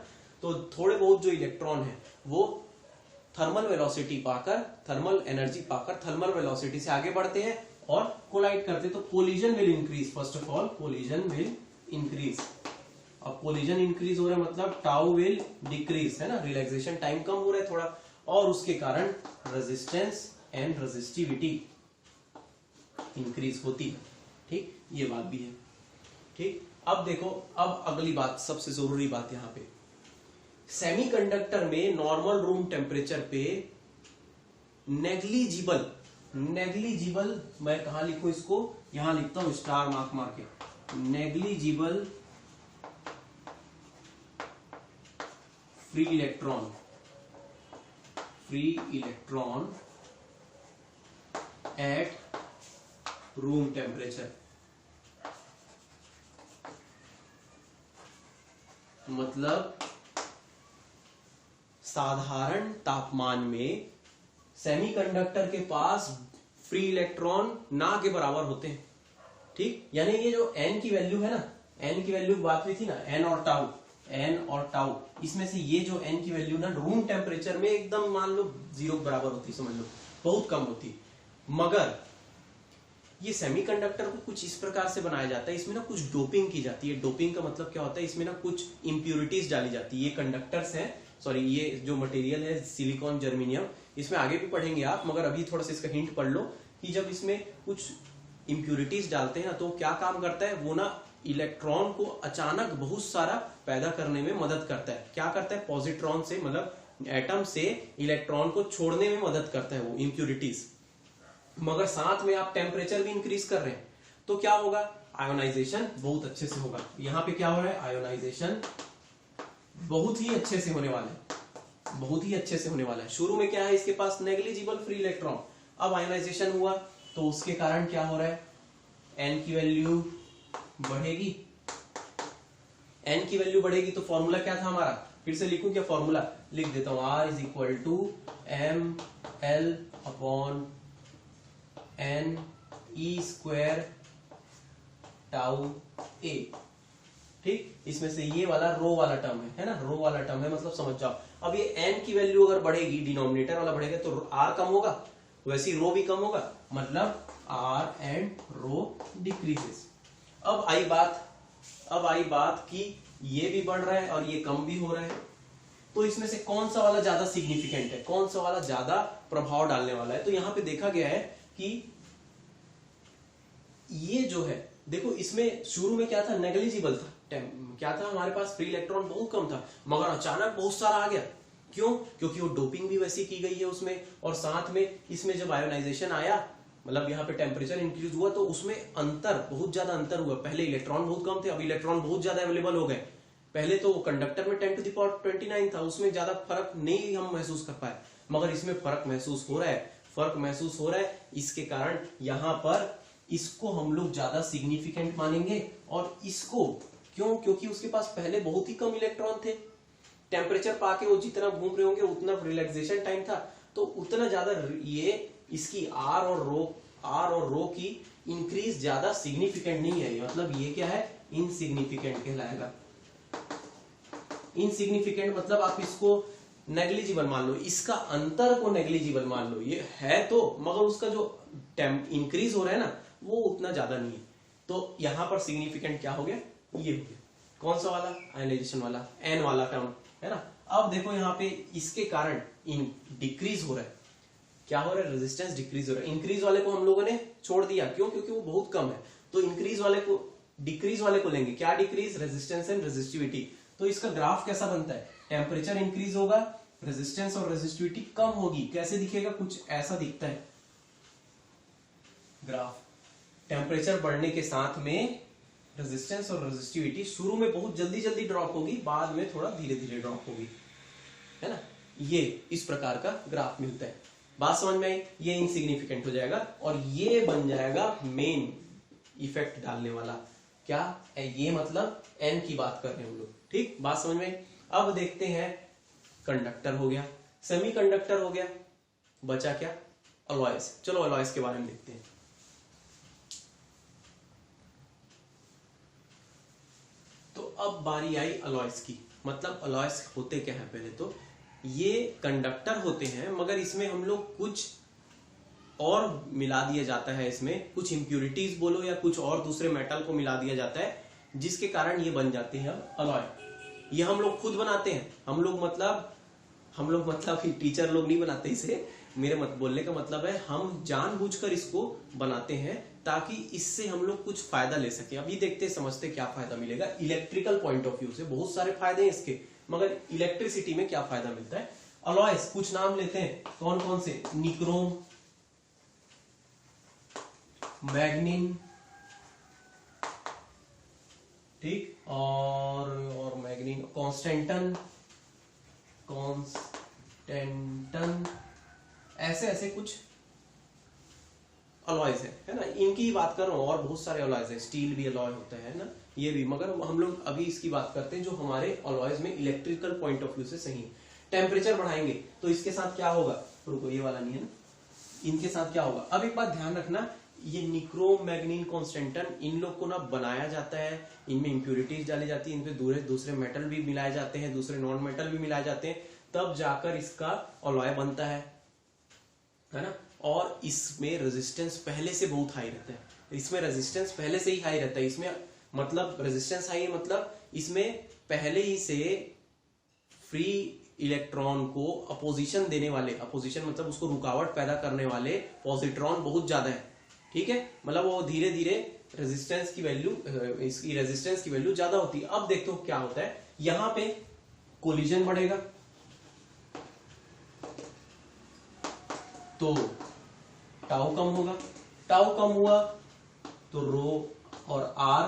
तो थोड़े बहुत जो इलेक्ट्रॉन है वो थर्मल वेलोसिटी पाकर, थर्मल एनर्जी पाकर थर्मल वेलोसिटी से आगे बढ़ते हैं और कोलाइड करते हैं, तो collision will increase. First of all collision will increase. अब कोलिजन इंक्रीज हो रहा है मतलब टाउ विल डिक्रीज, है ना, रिलैक्सेशन टाइम कम हो रहा है थोड़ा, और उसके कारण रेजिस्टेंस एंड रेजिस्टिविटी इंक्रीज होती है, ठीक, ये बात भी है, ठीक। अब देखो, अब अगली बात, सबसे जरूरी बात यहां पे, सेमीकंडक्टर में नॉर्मल रूम टेम्परेचर पे नेग्लिजिबल, नेग्लिजिबल मैं कहां लिखूं इसको, यहां लिखता हूं स्टार मार्क मार के, negligible free electron, free electron at room temperature, मतलब साधारण तापमान में सेमीकंडक्टर के पास फ्री इलेक्ट्रॉन ना के बराबर होते हैं, ठीक। यानी ये जो n की वैल्यू है ना, n की वैल्यू बात हुई थी ना, n और टाउ, n और टाउ, इसमें से ये जो n की वैल्यू ना रूम टेम्परेचर में एकदम मान लो 0 के बराबर होती, समझ लो, बहुत कम होती। मगर ये सेमीकंडक्टर को कुछ इस प्रकार से बनाया जाता है, इसमें ना कुछ डोपिंग की जाती है। डोपिंग का मतलब क्या होता है, इसमें ना कुछ इंप्यूरिटीज डाली जाती है। ये कंडक्टर्स हैं, सॉरी ये जो मटेरियल है सिलिकॉन, जर्मेनियम, इसमें आगे भी पढ़ेंगे आप, मगर अभी थोड़ा सा इसका हिंट पढ़ लो कि जब इसमें कुछ इंप्यूरिटीज डालते हैं ना तो क्या काम करता है वो ना, इलेक्ट्रॉन को अचानक बहुत सारा पैदा करने में मदद करता है। क्या करता है, पॉजिट्रॉन से, मतलब एटम से इलेक्ट्रॉन को छोड़ने में मदद करता है वो इंप्यूरिटीज। मगर साथ में आप टेम्परेचर भी इंक्रीज कर रहे हैं तो क्या होगा, आयोनाइजेशन बहुत अच्छे से होगा। यहाँ पे क्या हो रहा है, आयोनाइजेशन बहुत ही अच्छे से होने वाला है, बहुत ही अच्छे से होने वाला है। शुरू में क्या है, इसके पास नेग्लिजिबल फ्री इलेक्ट्रॉन, अब आयोनाइजेशन हुआ तो उसके कारण क्या हो रहा है, n की वैल्यू बढ़ेगी, एन की वैल्यू बढ़ेगी तो फॉर्मूला क्या था हमारा, फिर से लिखूं क्या फॉर्मूला, लिख देता हूं, R is equal to m L upon n e square tau A. ठीक, इसमें से ये वाला रो वाला टर्म है ना, रो वाला टर्म है, मतलब समझ जाओ। अब ये n की वैल्यू अगर बढ़ेगी, डिनोमिनेटर वाला बढ़ेगा तो r कम होगा, वैसे रो भी कम होगा, मतलब r एंड रो डिक्रीजेस। अब आई बात कि ये भी बढ़ रहा है और ये कम भी हो रहा है, तो इसमें से कौन सा वाला ज्यादा सिग्निफिकेंट है, कौन सा वाला ज्यादा प्रभाव डालने वाला है। तो यहां पे देखा गया है कि ये जो है, देखो इसमें शुरू में क्या था, नेग्लिजिबल था, क्या था हमारे पास फ्री इलेक्ट्रॉन बहुत कम था, मगर अचानक बहुत सारा आ गया। क्यों? क्योंकि वो डोपिंग भी वैसी की गई है उसमें, और साथ में इसमें जब आयोनाइजेशन आया, मतलब यहाँ पे टेम्परेचर इंक्रीज हुआ, तो उसमें अंतर, बहुत ज्यादा अंतर हुआ। पहले इलेक्ट्रॉन बहुत कम थे, अब इलेक्ट्रॉन बहुत ज्यादा अवेलेबल हो गए। पहले तो कंडक्टर में 10⁻29 था, उसमें ज्यादा फर्क नहीं हम महसूस कर पाए, मगर इसमें फर्क महसूस हो रहा है, इसके कारण यहाँ पर इसको हम लोग ज्यादा सिग्निफिकेंट मानेंगे। और इसको क्यों? क्योंकि उसके पास पहले बहुत ही कम इलेक्ट्रॉन थे, टेम्परेचर पाके वो जितना घूम रहे होंगे उतना रिलैक्सेशन टाइम था, तो उतना ज्यादा ये इसकी आर और रो की इंक्रीज ज्यादा सिग्निफिकेंट नहीं है, मतलब ये क्या है, इनसिग्निफिकेंट कहलाएगा। इनसिग्निफिकेंट मतलब आप इसको नेग्लिजिबल मान लो, इसका अंतर को नेग्लिजिबल मान लो, ये है तो, मगर उसका जो इंक्रीज हो रहा है ना, वो उतना ज्यादा नहीं है। तो यहां पर सिग्निफिकेंट क्या हो गया, ये हो गया, कौन सा वाला, आयनाइजेशन वाला, एन वाला टर्म है ना। अब देखो यहाँ पे इसके कारण डिक्रीज हो रहा है, क्या हो रहा है, रेजिस्टेंस डिक्रीज हो रहा है। इंक्रीज वाले को हम लोगों ने छोड़ दिया, क्यों? क्योंकि वो बहुत कम है। तो इंक्रीज वाले को, डिक्रीज वाले को लेंगे, क्या डिक्रीज, रेजिस्टेंस एंड रेजिस्टिविटी। तो इसका ग्राफ कैसा बनता है, टेम्परेचर इंक्रीज होगा, रेजिस्टेंस और रेजिस्टिविटी कम होगी। कैसे दिखेगा, कुछ ऐसा दिखता है ग्राफ। टेम्परेचर बढ़ने के साथ में रेजिस्टेंस और रेजिस्टिविटी शुरू में बहुत जल्दी जल्दी ड्रॉप होगी, बाद में थोड़ा धीरे धीरे ड्रॉप होगी, है ना। ये इस प्रकार का ग्राफ मिलता है। बात समझ में आई, ये इनसिग्निफिकेंट हो जाएगा और ये बन जाएगा मेन इफेक्ट डालने वाला। क्या ये, मतलब एन की बात कर रहे हैं हम लोग, ठीक, बात समझ में आई। अब देखते हैं, कंडक्टर हो गया, सेमीकंडक्टर हो गया, बचा क्या, अलॉयज। चलो अलॉयज के बारे में देखते हैं। तो अब बारी आई अलॉयज की, मतलब अलॉयज होते क्या है, पहले तो ये कंडक्टर होते हैं, मगर इसमें हम लोग कुछ और मिला दिया जाता है, इसमें कुछ इंप्यूरिटीज बोलो या कुछ और दूसरे मेटल को मिला दिया जाता है, जिसके कारण ये बन जाते हैं अलॉय। ये हम लोग खुद बनाते हैं, हम लोग मतलब टीचर लोग नहीं बनाते इसे, मेरे मत बोलने का मतलब है हम जानबूझकर इसको बनाते हैं ताकि इससे हम लोग कुछ फायदा ले सके। अभी देखते समझते क्या फायदा मिलेगा इलेक्ट्रिकल पॉइंट ऑफ व्यू से। बहुत सारे फायदे हैं इसके, मगर इलेक्ट्रिसिटी में क्या फायदा मिलता है। अलॉयज कुछ नाम लेते हैं, कौन कौन से, निक्रोम, मैग्नीन, ठीक, और मैग्नीन, कॉन्स्टेंटन, ऐसे ऐसे कुछ अलॉयज है ना, इनकी ही बात कर रहा हूं। और बहुत सारे अलॉयज है, स्टील भी अलॉय होता है ना, ये भी, मगर हम लोग अभी इसकी बात करते हैं जो हमारे अलॉयज में इलेक्ट्रिकल पॉइंट ऑफ व्यू से सही है। टेम्परेचर बढ़ाएंगे तो इसके साथ क्या होगा, रुको ये वाला नहीं है ना, इनके साथ क्या होगा। अब एक बात ध्यान रखना, ये निक्रोम, मैग्नीन, कॉन्स्टेंटन, इन लोग को ना बनाया जाता है, इनमें इंप्यूरिटीज डाली जाती है, इनपे दूसरे मेटल भी मिलाए जाते हैं, दूसरे नॉन मेटल भी मिलाए जाते हैं, तब जाकर इसका अलॉय बनता है ना। और इसमें रेजिस्टेंस पहले से बहुत हाई रहता है, इसमें रेजिस्टेंस पहले से ही हाई रहता है, इसमें मतलब रेजिस्टेंस हाई है, मतलब इसमें पहले ही से फ्री इलेक्ट्रॉन को अपोजिशन देने वाले, अपोजिशन मतलब उसको रुकावट पैदा करने वाले पॉजिट्रॉन बहुत ज्यादा है, ठीक है, मतलब वो धीरे धीरे रेजिस्टेंस की वैल्यू, इसकी रेजिस्टेंस की वैल्यू ज्यादा होती है। अब देखो क्या होता है, यहां पे कोलिजन बढ़ेगा तो टाउ कम होगा, टाउ कम हुआ तो रो और आर,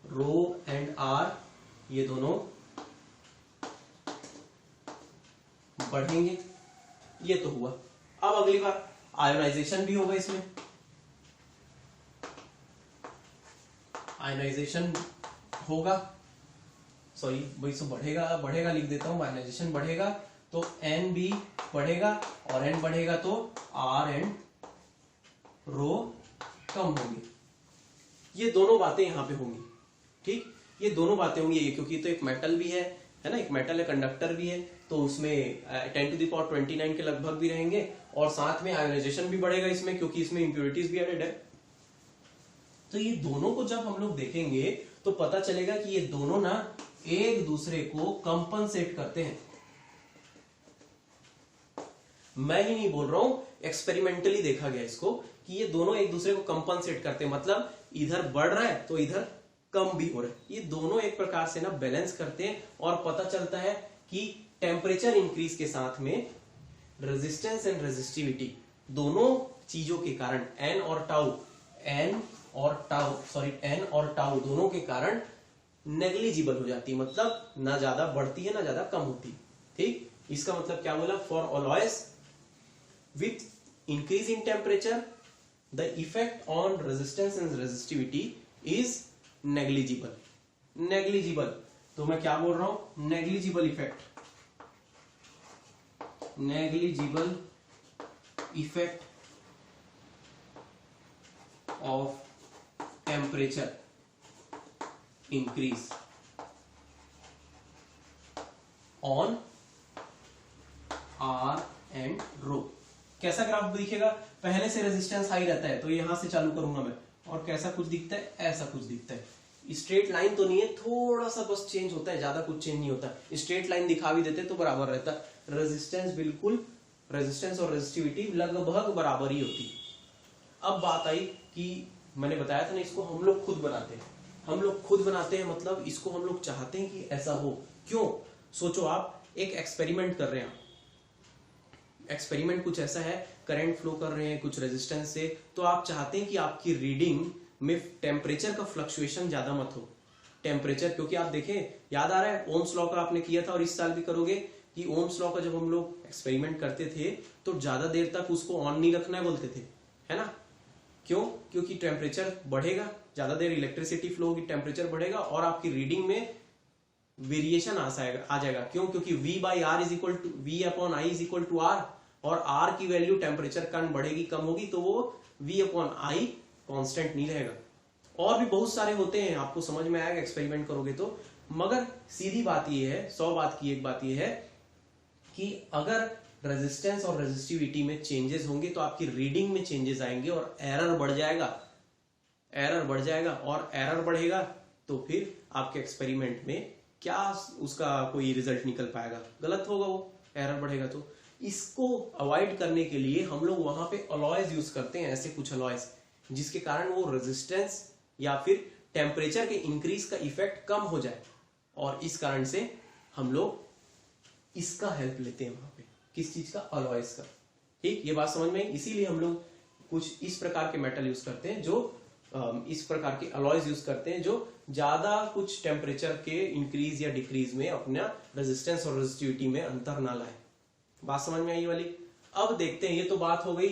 रो एंड आर ये दोनों बढ़ेंगे, ये तो हुआ। अब अगली बार आयोनाइजेशन भी होगा, इसमें आयोनाइजेशन होगा सॉरी भाई सो बढ़ेगा, बढ़ेगा लिख देता हूं, आयनाइजेशन बढ़ेगा तो एन भी बढ़ेगा और एन बढ़ेगा तो आर एंड रो कम होंगे। ये दोनों बातें यहां पे होंगी, ठीक, ये दोनों बातें होंगी, ये क्योंकि तो एक मेटल भी है ना, एक मेटल है, कंडक्टर भी है, तो उसमें 10⁻29 के लगभग भी रहेंगे और साथ में आयोनाइजेशन भी बढ़ेगा इसमें, क्योंकि इसमें इंप्योरिटीज भी एडेड है। तो ये दोनों को जब हम लोग देखेंगे तो पता चलेगा कि ये दोनों ना एक दूसरे को कंपनसेट करते हैं। मैं ही नहीं बोल रहा हूं, एक्सपेरिमेंटली देखा गया इसको कि ये दोनों एक दूसरे को कंपनसेट करते हैं, मतलब इधर बढ़ रहा है तो इधर कम भी हो रहा है। ये दोनों एक प्रकार से ना बैलेंस करते हैं और पता चलता है कि टेम्परेचर इंक्रीज के साथ में रेजिस्टेंस एंड रेजिस्टिविटी दोनों चीजों के कारण एन और टाउ दोनों के कारण नेग्लिजिबल हो जाती है, मतलब ना ज्यादा बढ़ती है ना ज्यादा कम होती, ठीक। इसका मतलब क्या बोला, for alloys with increase in temperature the effect on resistance and resistivity is negligible. तो मैं क्या बोल रहा हूं, negligible effect of temperature increase on R and rho. कैसा ग्राफ दिखेगा, पहले से रेजिस्टेंस हाई रहता है तो यहां से चालू करूंगा मैं, और कैसा कुछ दिखता है, ऐसा कुछ दिखता है। स्ट्रेट लाइन तो नहीं है, थोड़ा सा बस चेंज होता है, ज्यादा कुछ चेंज नहीं होता। स्ट्रेट लाइन दिखा भी देते तो बराबर रहता, रेजिस्टेंस बिल्कुल, रेजिस्टेंस और रेजिस्टिविटी लगभग बराबर ही होती। अब बात आई कि मैंने बताया था ना, इसको हम लोग खुद बनाते हैं, मतलब इसको हम लोग चाहते हैं कि ऐसा हो। क्यों, सोचो आप एक एक्सपेरिमेंट कर रहे हैं, एक्सपेरिमेंट कुछ ऐसा है, करंट फ्लो कर रहे हैं कुछ रेजिस्टेंस से, तो आप चाहते हैं कि आपकी रीडिंग में टेम्परेचर का फ्लक्चुएशन ज्यादा मत हो। टेम्परेचर, क्योंकि आप देखें, याद आ रहा है ओम्स लॉ का आपने किया था और इस साल भी करोगे कि ओम्स लॉ का जब हम लोग एक्सपेरिमेंट करते थे तो ज्यादा देर तक उसको ऑन नहीं रखना है बोलते थे, है ना। क्यों, क्योंकि टेम्परेचर बढ़ेगा, ज्यादा देर इलेक्ट्रिसिटी फ्लो होगी, टेम्परेचर बढ़ेगा और आपकी रीडिंग में वेरिएशन आ जाएगा। क्यों, क्योंकि V/I is equal to R, और R की वैल्यू टेम्परेचर कम बढ़ेगी कम होगी तो वो V/I कांस्टेंट नहीं रहेगा। और भी बहुत सारे होते हैं, आपको समझ में आएगा एक्सपेरिमेंट करोगे तो। मगर सीधी बात ये है, 100 बात की एक बात ये है कि अगर रेजिस्टेंस और रेजिस्टिविटी में चेंजेस होंगे तो आपकी रीडिंग में चेंजेस आएंगे और एरर बढ़ जाएगा, और एरर बढ़ेगा तो फिर आपके एक्सपेरिमेंट में क्या उसका कोई रिजल्ट निकल पाएगा, गलत होगा वो, एरर बढ़ेगा। तो इसको अवॉइड करने के लिए हम लोग वहां पे अलॉयज यूज करते हैं, ऐसे कुछ अलॉयज जिसके कारण वो रेजिस्टेंस या फिर टेम्परेचर के इंक्रीज का इफेक्ट कम हो जाए, और इस कारण से हम लोग इसका हेल्प लेते हैं वहां पे, किस चीज का, अलॉयज का, ठीक। ये बात समझ में, इसीलिए हम लोग कुछ इस प्रकार के मेटल यूज करते हैं, जो इस प्रकार के अलॉयज यूज करते हैं जो ज्यादा कुछ टेम्परेचर के इंक्रीज या डिक्रीज में अपना रेजिस्टेंस और रेजिस्टिविटी में अंतर ना लाए। बात समझ में आई वाली। अब देखते हैं, ये तो बात हो गई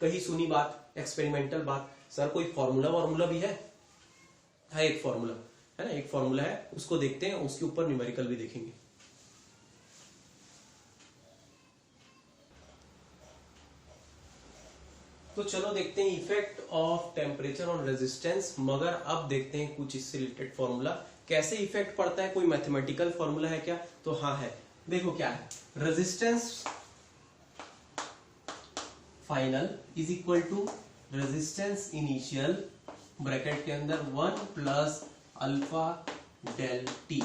कहीं सुनी बात, एक्सपेरिमेंटल बात। सर कोई फॉर्मूला भी है एक फॉर्मूला है ना, एक फॉर्मूला है, उसको देखते हैं, उसके ऊपर न्यूमेरिकल भी देखेंगे। तो चलो देखते हैं effect of temperature on resistance. मगर अब देखते हैं कुछ इससे रिलेटेड फॉर्मूला, कैसे इफेक्ट पड़ता है, कोई मैथमेटिकल फॉर्मूला है क्या, तो हाँ है। देखो क्या है, resistance final is equal to resistance initial bracket के अंदर 1 प्लस अल्फा डेल टी।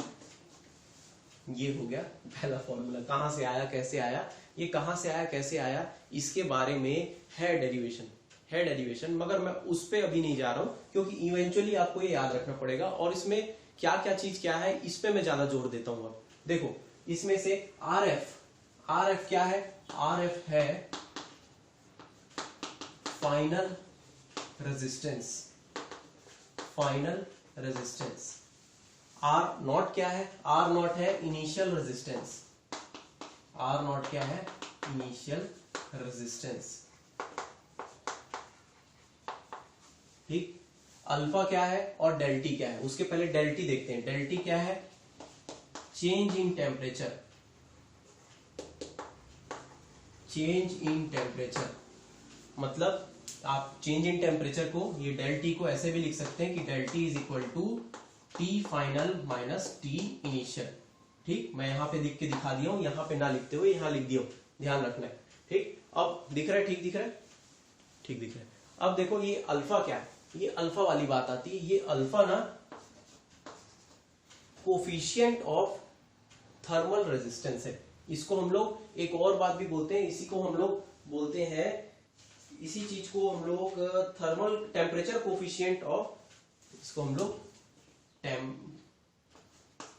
ये हो गया पहला फॉर्मूला। कहां से आया, कैसे आया, ये कहां से आया कैसे आया, इसके बारे में है डेरिवेशन, मगर मैं उस पे अभी नहीं जा रहा हूं क्योंकि इवेंचुअली आपको ये याद रखना पड़ेगा, और इसमें क्या क्या चीज क्या है इस पे मैं ज्यादा जोर देता हूं। अब देखो, इसमें से RF क्या है, RF है फाइनल रेजिस्टेंस। R नॉट क्या है, R नॉट है इनिशियल रेजिस्टेंस, R नॉट क्या है, इनिशियल रेजिस्टेंस, ठीक। अल्फा क्या है और डेल्टी क्या है, उसके पहले डेल्टी देखते हैं। डेल्टी क्या है, change in temperature, change in temperature मतलब आप चेंज इन टेम्परेचर को, ये डेल टी को ऐसे भी लिख सकते हैं कि del T is equal to T final minus T initial. ठीक, मैं यहाँ पे लिख के दिखा दिया हूँ, यहाँ पे ना लिखते हुए यहाँ लिख दिया हूँ, ध्यान रखना है। ठीक, अब दिख रहा है, ठीक दिख रहा है, ठीक दिख रहा है। अब देखो ये अल्फा क्या है, ये अल्फा वाली बात आती है। ये अल्फा ना कोफिशिएंट ऑफ थर्मल रेजिस्टेंस है। इसको हम लोग एक और बात भी बोलते हैं, इसी को हम लोग बोलते हैं, इसी चीज को हम लोग थर्मल टेम्परेचर कोफिशिएंट ऑफ, इसको हम लोग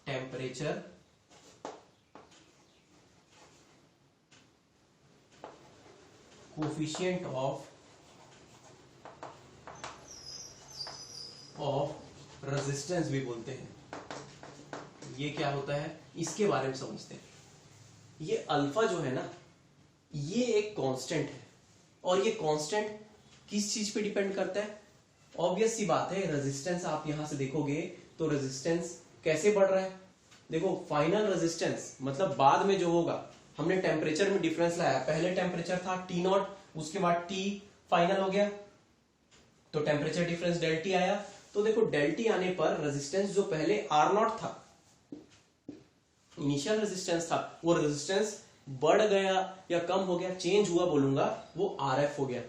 टेम्परेचर कोफिशिएंट ऑफ रेजिस्टेंस भी बोलते हैं। ये क्या होता है, इसके बारे में समझते हैं। ये अल्फा जो है ना, ये एक कांस्टेंट है, और ये कांस्टेंट किस चीज पे डिपेंड करता है? ऑब्वियस सी बात है, रेजिस्टेंस आप यहां से देखोगे तो रेजिस्टेंस कैसे बढ़ रहा है। देखो फाइनल रेजिस्टेंस मतलब बाद में जो होगा, हमने टेम्परेचर में डिफरेंस लाया, पहले टेम्परेचर था टी नॉट, उसके बाद टी फाइनल हो गया, तो टेम्परेचर डिफरेंस डेल टी आया। तो देखो डेल टी आने पर रेजिस्टेंस जो पहले आर नॉट था, इनिशियल रेजिस्टेंस था, वो रेजिस्टेंस बढ़ गया या कम हो गया, चेंज हुआ बोलूंगा, वो आर एफ हो गया,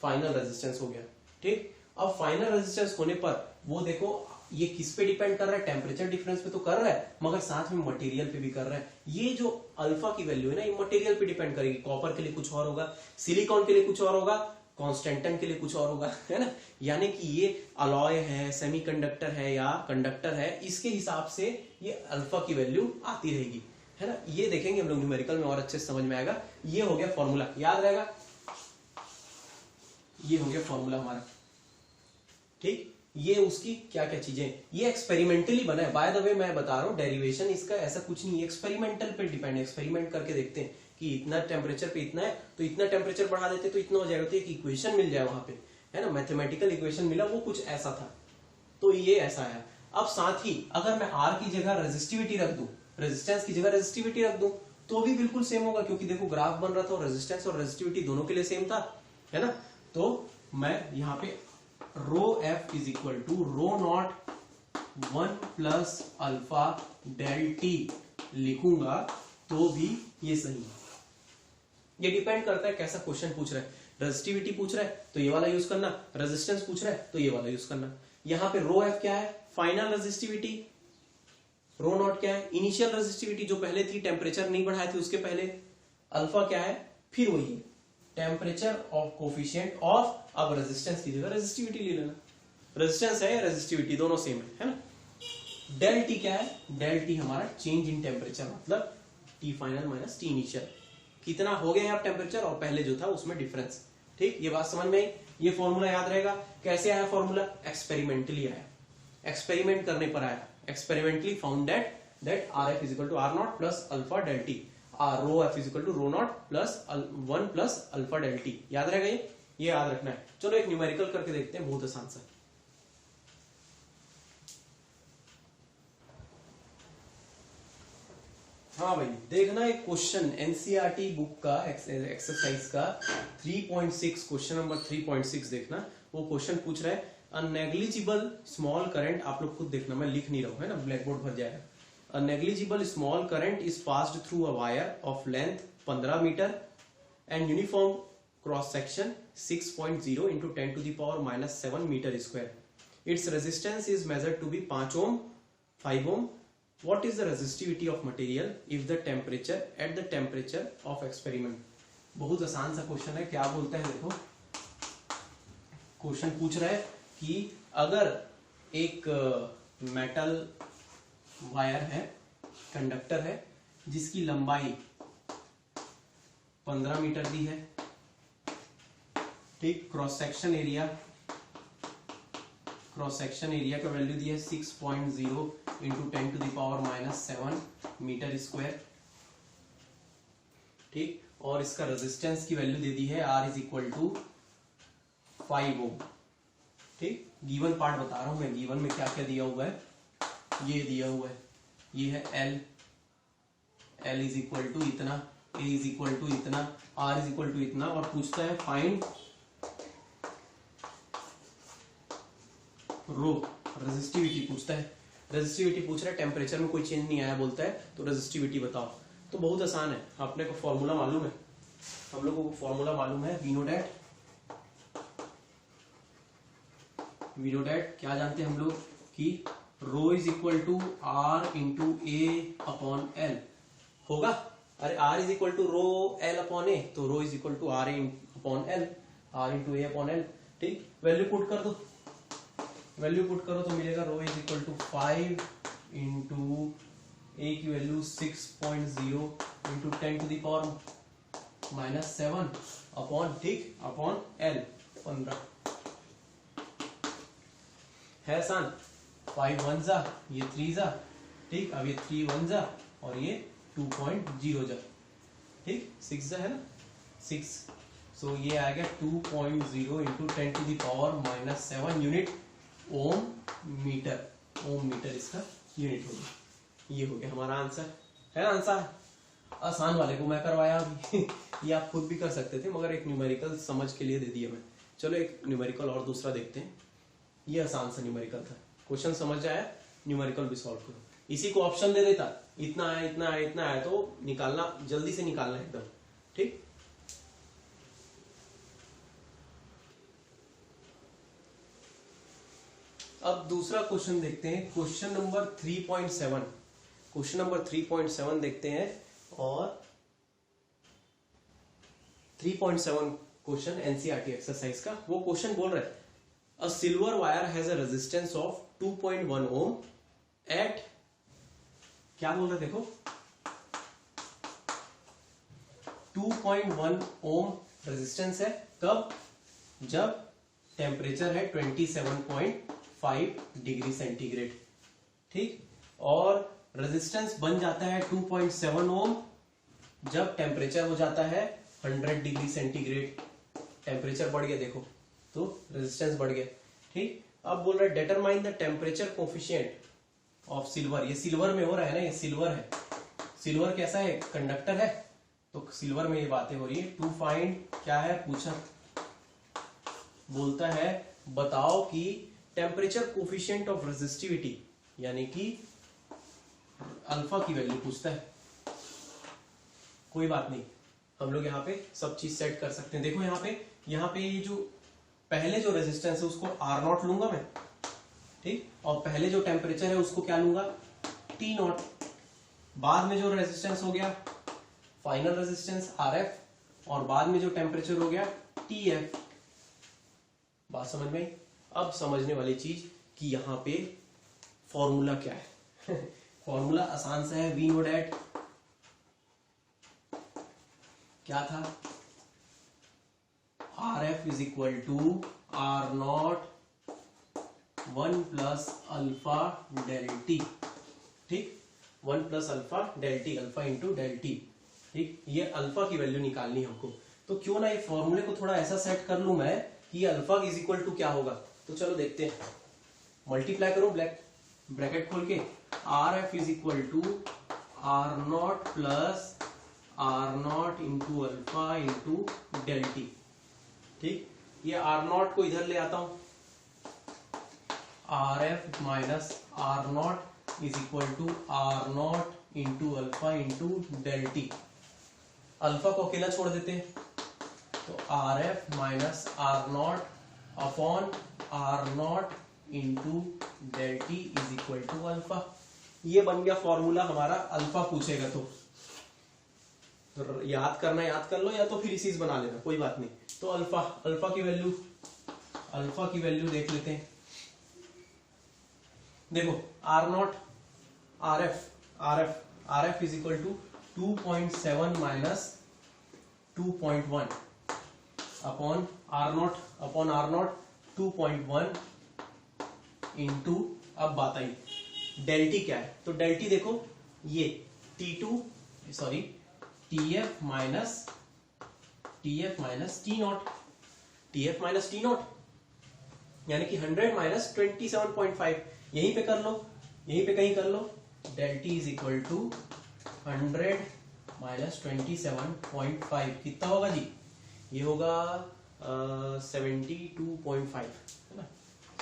फाइनल रेजिस्टेंस हो गया। ठीक, अब फाइनल रेजिस्टेंस होने पर वो देखो ये किस पे डिपेंड कर रहा है, टेम्परेचर डिफरेंस पे तो कर रहा है, मगर साथ में मटेरियल पे भी कर रहा है। ये जो अल्फा की वैल्यू है ना, ये मटेरियल पे डिपेंड करेगी। कॉपर के लिए कुछ और होगा, सिलिकॉन के लिए कुछ और होगा, कॉन्स्टेंटन के लिए कुछ और होगा, है ना। यानी कि ये अलॉय है, सेमीकंडक्टर है या कंडक्टर है, इसके हिसाब से ये अल्फा की वैल्यू आती रहेगी, है ना। ये देखेंगे हम लोग न्यूमेरिकल में और अच्छे से समझ में आएगा। ये हो गया फॉर्मूला, याद रहेगा, ये हो गया फॉर्मूला हमारा। ठीक, ये उसकी क्या क्या चीजें, ये एक्सपेरिमेंटली बना है, बाय द वे मैं बता रहा हूँ, डेरिवेशन इसका ऐसा कुछ नहीं है, एक्सपेरिमेंटल पे डिपेंड है। एक्सपेरिमेंट करके देखते हैं कि इतना टेम्परेचर पे इतना है, तो इतना टेम्परेचर बढ़ा देते तो इतना हो जाएगा, तो एक इक्वेशन मिल जाए वहां पे, है ना, मैथमेटिकल इक्वेशन मिला, वो कुछ ऐसा था, तो ये ऐसा है। अब साथ ही अगर मैं आर की जगह रेजिस्टिविटी रख दूं, रेजिस्टेंस की जगह रेजिस्टिविटी रख दूं, तो भी बिल्कुल सेम होगा, क्योंकि देखो ग्राफ बन रहा था और रेजिस्टेंस और रेजिस्टिविटी दोनों के लिए सेम था, है ना। तो मैं यहाँ पे rho F is equal to rho naught 1 plus alpha del T लिखूंगा, तो भी ये सही है। ये डिपेंड करता है कैसा क्वेश्चन पूछ रहा है। रेजिस्टिविटी पूछ रहा है तो ये वाला यूज करना, रेजिस्टेंस पूछ रहा है तो ये वाला यूज करना। यहाँ पे रो एफ क्या है, फाइनल रेजिस्टिविटी, रो नॉट क्या है, इनिशियल रेजिस्टिविटी जो पहले थी, टेम्परेचर नहीं बढ़ाए थे उसके पहले। अल्फा क्या है, फिर वही टेम्परेचर ऑफ कोफिशिएंट ऑफ, अब रेजिस्टेंस की जगह रेजिस्टिविटी ले लेना, रेजिस्टेंस है रेजिस्टिविटी दोनों सेम है ना। डेल टी क्या है, डेल टी हमारा चेंज इन टेम्परेचर, मतलब T final minus T initial, कितना हो गया आप टेम्परेचर और पहले जो था उसमें डिफरेंस। ठीक, ये बात समझ में आई। ये फॉर्मूला याद रहेगा। कैसे आया फॉर्मूला, एक्सपेरिमेंटली आया, एक्सपेरिमेंट करने पर आया, experimentally found that R F is equal to R naught plus alpha del T, rho F is equal to rho naught plus 1 plus alpha del T. याद रहेगा ये याद रखना है। चलो एक न्यूमेरिकल करके देखते हैं, बहुत आसान सा। हाँ भाई, देखना एक क्वेश्चन एनसीईआरटी बुक का एक्सरसाइज का 3.6 क्वेश्चन नंबर 3.6 देखना। वो क्वेश्चन पूछ रहा है अ नेग्लिजिबल स्मॉल करंट, आप लोग खुद देखना, मैं लिख नहीं रहा हूं, है ना, ब्लैक बोर्ड भर जाएगा। A negligible small current is passed through a wire of length 15 metre and uniform cross section 6.0 into 10 to the power -7 metre square. Its resistance is measured to be 5 ohm 5 ohm. What is the resistivity of material if the temperature at the temperature of experiment? बहुत आसान सा question है। क्या बोलता है देखो, question पूछ रहा है कि अगर एक मेटल वायर है, कंडक्टर है, जिसकी लंबाई 15 मीटर दी है, ठीक, क्रॉस सेक्शन एरिया का वैल्यू दी है 6.0 into 10 to the power -7 metre square, ठीक, और इसका रेजिस्टेंस की वैल्यू दे दी है R इज इक्वल टू 5 ओम। ठीक, गिवन पार्ट बता रहा हूं मैं, गिवन में क्या क्या दिया हुआ है, ये दिया हुआ है, ये है L, L is equal to इतना, A इज इक्वल टू इतना, R इज इक्वल टू इतना, और पूछता है फाइंड रो रेजिस्टिविटी पूछता है। रेजिस्टिविटी पूछ रहा है, टेम्परेचर में कोई चेंज नहीं आया बोलता है, तो रेजिस्टिविटी बताओ। तो बहुत आसान है, आपने को फॉर्मूला मालूम है, हम लोगों को फॉर्मूला मालूम है, वी नो डैट क्या जानते हैं हम लोग कि rho is equal to R into A upon L होगा। अरे R is equal to rho L upon A, तो rho is equal to R upon L, R into A upon L. ठीक, वैल्यू पुट कर दो, value put करो तो मिलेगा rho is equal to 5 into A की value 6.0 into 10 to the power -7 upon, ठीक, upon L 15। है आसान, 5 1 जा, ये 3 जा, ठीक, अब ये 3 1 जा और ये 2.0 जा, ठीक, 6 जा है ना, 6, सो ये आ गया 2.0 into 10 to the power -7 unit ohm metre. Ohm metre इसका यूनिट हो गया। ये हो गया हमारा आंसर, है ना आंसर। आसान वाले को मैं करवाया अभी ये आप खुद भी कर सकते थे, मगर एक न्यूमेरिकल समझ के लिए दे दिया मैं। चलो एक न्यूमेरिकल और दूसरा देखते हैं। ये आसान सा न्यूमेरिकल था, क्वेश्चन समझ आया, न्यूमेरिकल भी सॉल्व करो। इसी को ऑप्शन दे देता, इतना है इतना है इतना है, तो निकालना जल्दी से निकालना एकदम, ठीक। अब दूसरा क्वेश्चन देखते हैं, क्वेश्चन नंबर 3.7। क्वेश्चन नंबर 3.7 देखते हैं, और 3.7 क्वेश्चन एनसीईआरटी एक्सरसाइज का। वो क्वेश्चन बोल रहा है a silver wire has a resistance of 2.1 ohm at, क्या बोल रहे देखो, 2.1 ओम रेजिस्टेंस है, कब, जब टेम्परेचर है 27.5 डिग्री सेंटीग्रेड, ठीक, और रेजिस्टेंस बन जाता है 2.7 ओम जब टेम्परेचर हो जाता है 100 डिग्री सेंटीग्रेड। टेम्परेचर बढ़ गया देखो, तो रेजिस्टेंस बढ़ गया, ठीक। अब बोल रहा है determine the temperature coefficient of silver. ये सिल्वर में हो रहा है ना, ये सिल्वर है, सिल्वर कैसा है, कंडक्टर है, तो सिल्वर में ये बातें हो रही है। टू फाइंड, क्या है पूछा, बोलता है बताओ कि टेम्परेचर कोफिशिएंट ऑफ रेजिस्टिविटी, यानी कि अल्फा की वैल्यू पूछता है। कोई बात नहीं, हम लोग यहाँ पे सब चीज सेट कर सकते हैं। देखो यहाँ पे ये जो पहले जो रेजिस्टेंस है उसको R0 लूंगा मैं, ठीक, और पहले जो टेम्परेचर है उसको क्या लूंगा, T0। बाद में जो रेजिस्टेंस हो गया फाइनल रेजिस्टेंस RF, और बाद में जो टेम्परेचर हो गया TF। बात समझ में आई। अब समझने वाली चीज कि यहाँ पे फॉर्मूला क्या है फॉर्मूला आसान सा है, वी नो डैट क्या था, RF is equal to R0 1 plus alpha del T, ठीक, 1 plus alpha del T, alpha into del T, ठीक। ये अल्फा की वैल्यू निकालनी है हमको, तो क्यों ना ये फॉर्मूले को थोड़ा ऐसा सेट कर लूं मैं कि अल्फा इज इक्वल टू क्या होगा। तो चलो देखते हैं, मल्टीप्लाई करो ब्रैकेट खोल के, RF is equal to R0 plus R0 into alpha into del T, ठीक। ये R0 को इधर ले आता हूं, RF minus R0 is equal to R0 into alpha into del T. Alpha को अकेला छोड़ देते हैं, तो RF minus R0 upon R0 into del T is equal to alpha. ये बन गया फॉर्मूला हमारा। अल्फा पूछेगा तो याद करना, याद कर लो, या तो फिर इसी बना लेना, कोई बात नहीं। तो अल्फा की वैल्यू देख लेते हैं। देखो R0 RF is equal to 2.7 minus 2.1 upon R0 2.1 into, अब बात आई डेल टी क्या है, तो डेल टी देखो ये TF माइनस T0, यानी कि 100 माइनस 27.5, यहीं पे कर लो, यहीं पे कहीं कर लो। Del T is equal to 100 minus 27.5 कितना होगा जी? ये होगा 72.5 है ना,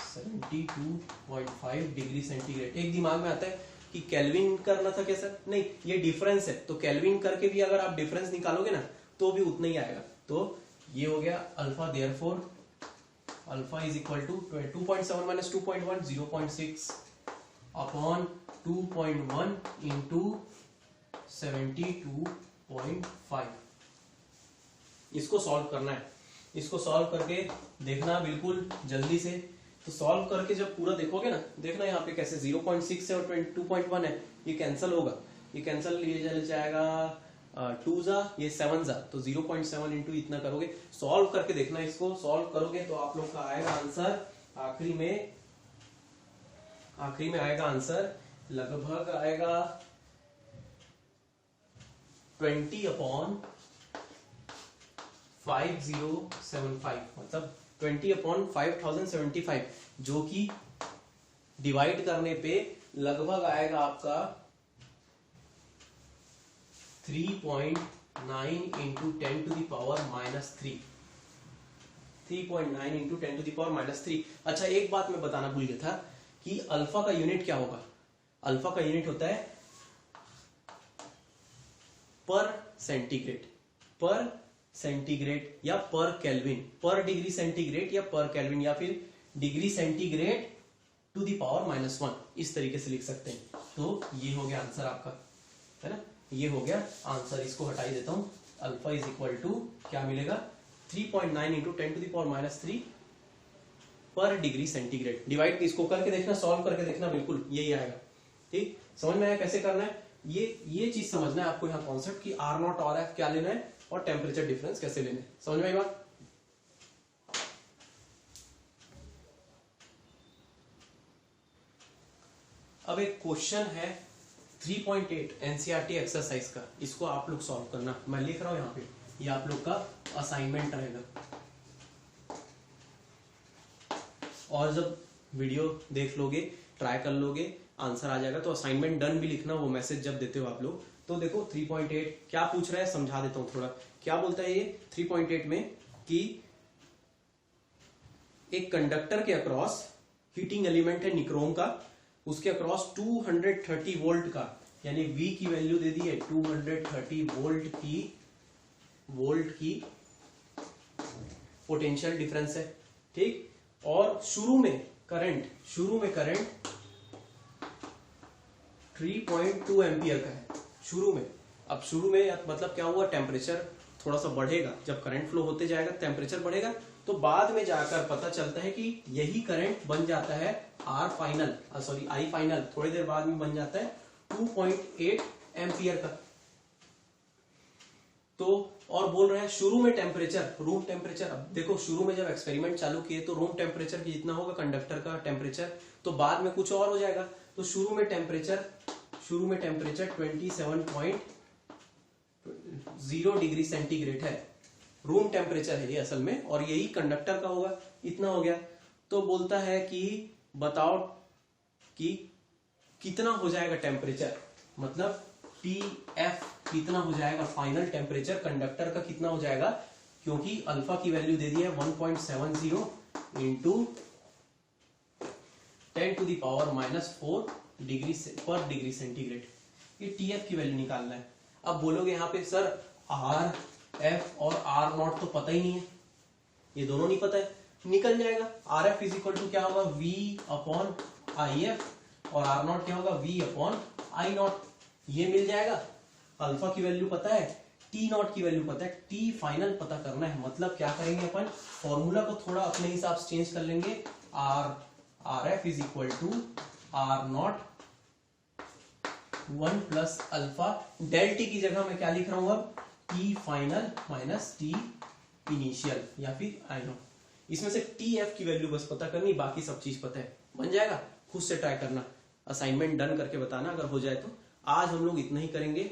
72.5 डिग्री सेंटीग्रेड। एक दिमाग में आता है कि केल्विन करना था क्या सर? नहीं, ये डिफरेंस है, तो केल्विन करके भी अगर आप डिफरेंस निकालोगे ना तो भी उतना ही आएगा। तो ये हो गया alpha, therefore alpha is equal to 2.7 minus 2.1 0.6 upon 2.1 into 72.5। इसको सॉल्व करना है, इसको सॉल्व करके देखना बिल्कुल जल्दी से। तो सॉल्व करके जब पूरा देखोगे ना, देखना यहाँ पे कैसे 0.6 है और 2.1 है, ये कैंसिल होगा, ये कैंसिल, ये चल जाएगा 2 जा, ये 7 जा, तो 0.7 इंटू इतना करोगे, सॉल्व करके देखना। इसको सॉल्व करोगे तो आप लोग का आएगा आंसर, आखिरी में आएगा आंसर, लगभग आएगा 20/5075, मतलब 20/5075, जो कि डिवाइड करने पे लगभग आएगा आपका 3.9 into 10 to the power minus 3, 3.9 into 10 to the power minus 3। अच्छा, एक बात मैं बताना भूल गया था कि अल्फा का यूनिट क्या होगा। अल्फा का यूनिट होता है पर सेंटीग्रेड या पर केल्विन, पर डिग्री सेंटीग्रेड या पर केल्विन, या फिर degree centigrade to the power minus 1, इस तरीके से लिख सकते हैं। तो ये हो गया आंसर आपका, है ना, ये हो गया आंसर। इसको हटा ही देता हूं। अल्फा इज इक्वल टू क्या मिलेगा, 3.9 into 10 to the power minus 3 पर डिग्री सेंटीग्रेड। डिवाइड इसको करके देखना, सॉल्व करके देखना, बिल्कुल यही आएगा। ठीक, समझ में आया कैसे करना है? ये चीज समझना है आपको यहाँ कॉन्सेप्ट की R नॉट और F क्या लेना है और टेम्परेचर डिफरेंस कैसे लेना है। समझ में आई बात? अब एक क्वेश्चन है 3.8 एनसीईआरटी एक्सरसाइज का, इसको आप लोग सॉल्व करना। मैं लिख रहा हूं यहाँ पे, ये आप लोग का असाइनमेंट रहेगा। और जब वीडियो देख लोगे, ट्राई कर लोगे, आंसर आ जाएगा, तो असाइनमेंट डन भी लिखना, वो मैसेज जब देते हो आप लोग। तो देखो 3.8 क्या पूछ रहा है, समझा देता हूं थोड़ा। क्या बोलता है ये 3.8 में कि एक कंडक्टर के अक्रॉस हीटिंग एलिमेंट है निक्रोम का, उसके अक्रॉस 230 वोल्ट का, यानी V की वैल्यू दे दी है 230 वोल्ट की पोटेंशियल डिफरेंस है। ठीक, और शुरू में करंट 3.2 एम्पियर का है शुरू में। अब शुरू में मतलब क्या हुआ, टेम्परेचर थोड़ा सा बढ़ेगा, जब करंट फ्लो होते जाएगा टेम्परेचर बढ़ेगा, तो बाद में जाकर पता चलता है कि यही करंट बन जाता है I फाइनल, थोड़ी देर बाद में बन जाता है 2.8 एम्पियर का। तो और बोल रहा है शुरू में टेम्परेचर, रूम टेम्परेचर। अब देखो शुरू में जब एक्सपेरिमेंट चालू किए तो रूम टेम्परेचर की जितना होगा कंडक्टर का टेम्परेचर, तो बाद में कुछ और हो जाएगा। तो शुरू में टेम्परेचर 27.0 डिग्री सेंटीग्रेड है, रूम टेम्परेचर है ये असल में, और यही कंडक्टर का होगा, इतना हो गया। तो बोलता है कि बताओ कि कितना हो जाएगा टेम्परेचर, मतलब TF कितना हो जाएगा, फाइनल टेम्परेचर कंडक्टर का कितना हो जाएगा, क्योंकि अल्फा की वैल्यू दे दी है 1.70 into 10 to the power minus 4 degree per degree centigrade. ये TF की वैल्यू निकालना है। अब बोलोगे यहाँ पे सर RF और R नॉट तो पता ही नहीं है, ये दोनों नहीं पता है, निकल जाएगा। RF इज इक्वल टू क्या होगा, V अपॉन IF, और R नॉट क्या होगा, V अपॉन I नॉट, ये मिल जाएगा। अल्फा की वैल्यू पता है, T नॉट की वैल्यू पता है, T फाइनल पता करना है। मतलब क्या करेंगे अपन, फॉर्मूला को थोड़ा अपने हिसाब से चेंज कर लेंगे। RF is equal to R naught 1 plus alpha, del T की जगह मैं क्या लिख रहा हूं अब, T final minus T initial, या फिर I नॉट। इसमें से TF की वैल्यू बस पता करनी, बाकी सब चीज पता है, बन जाएगा। खुद से ट्राई करना, असाइनमेंट डन करके बताना अगर हो जाए तो। आज हम लोग इतना ही करेंगे,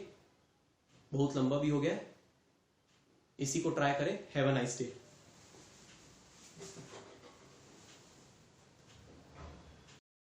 बहुत लंबा भी हो गया, इसी को ट्राई करें। Have a nice day.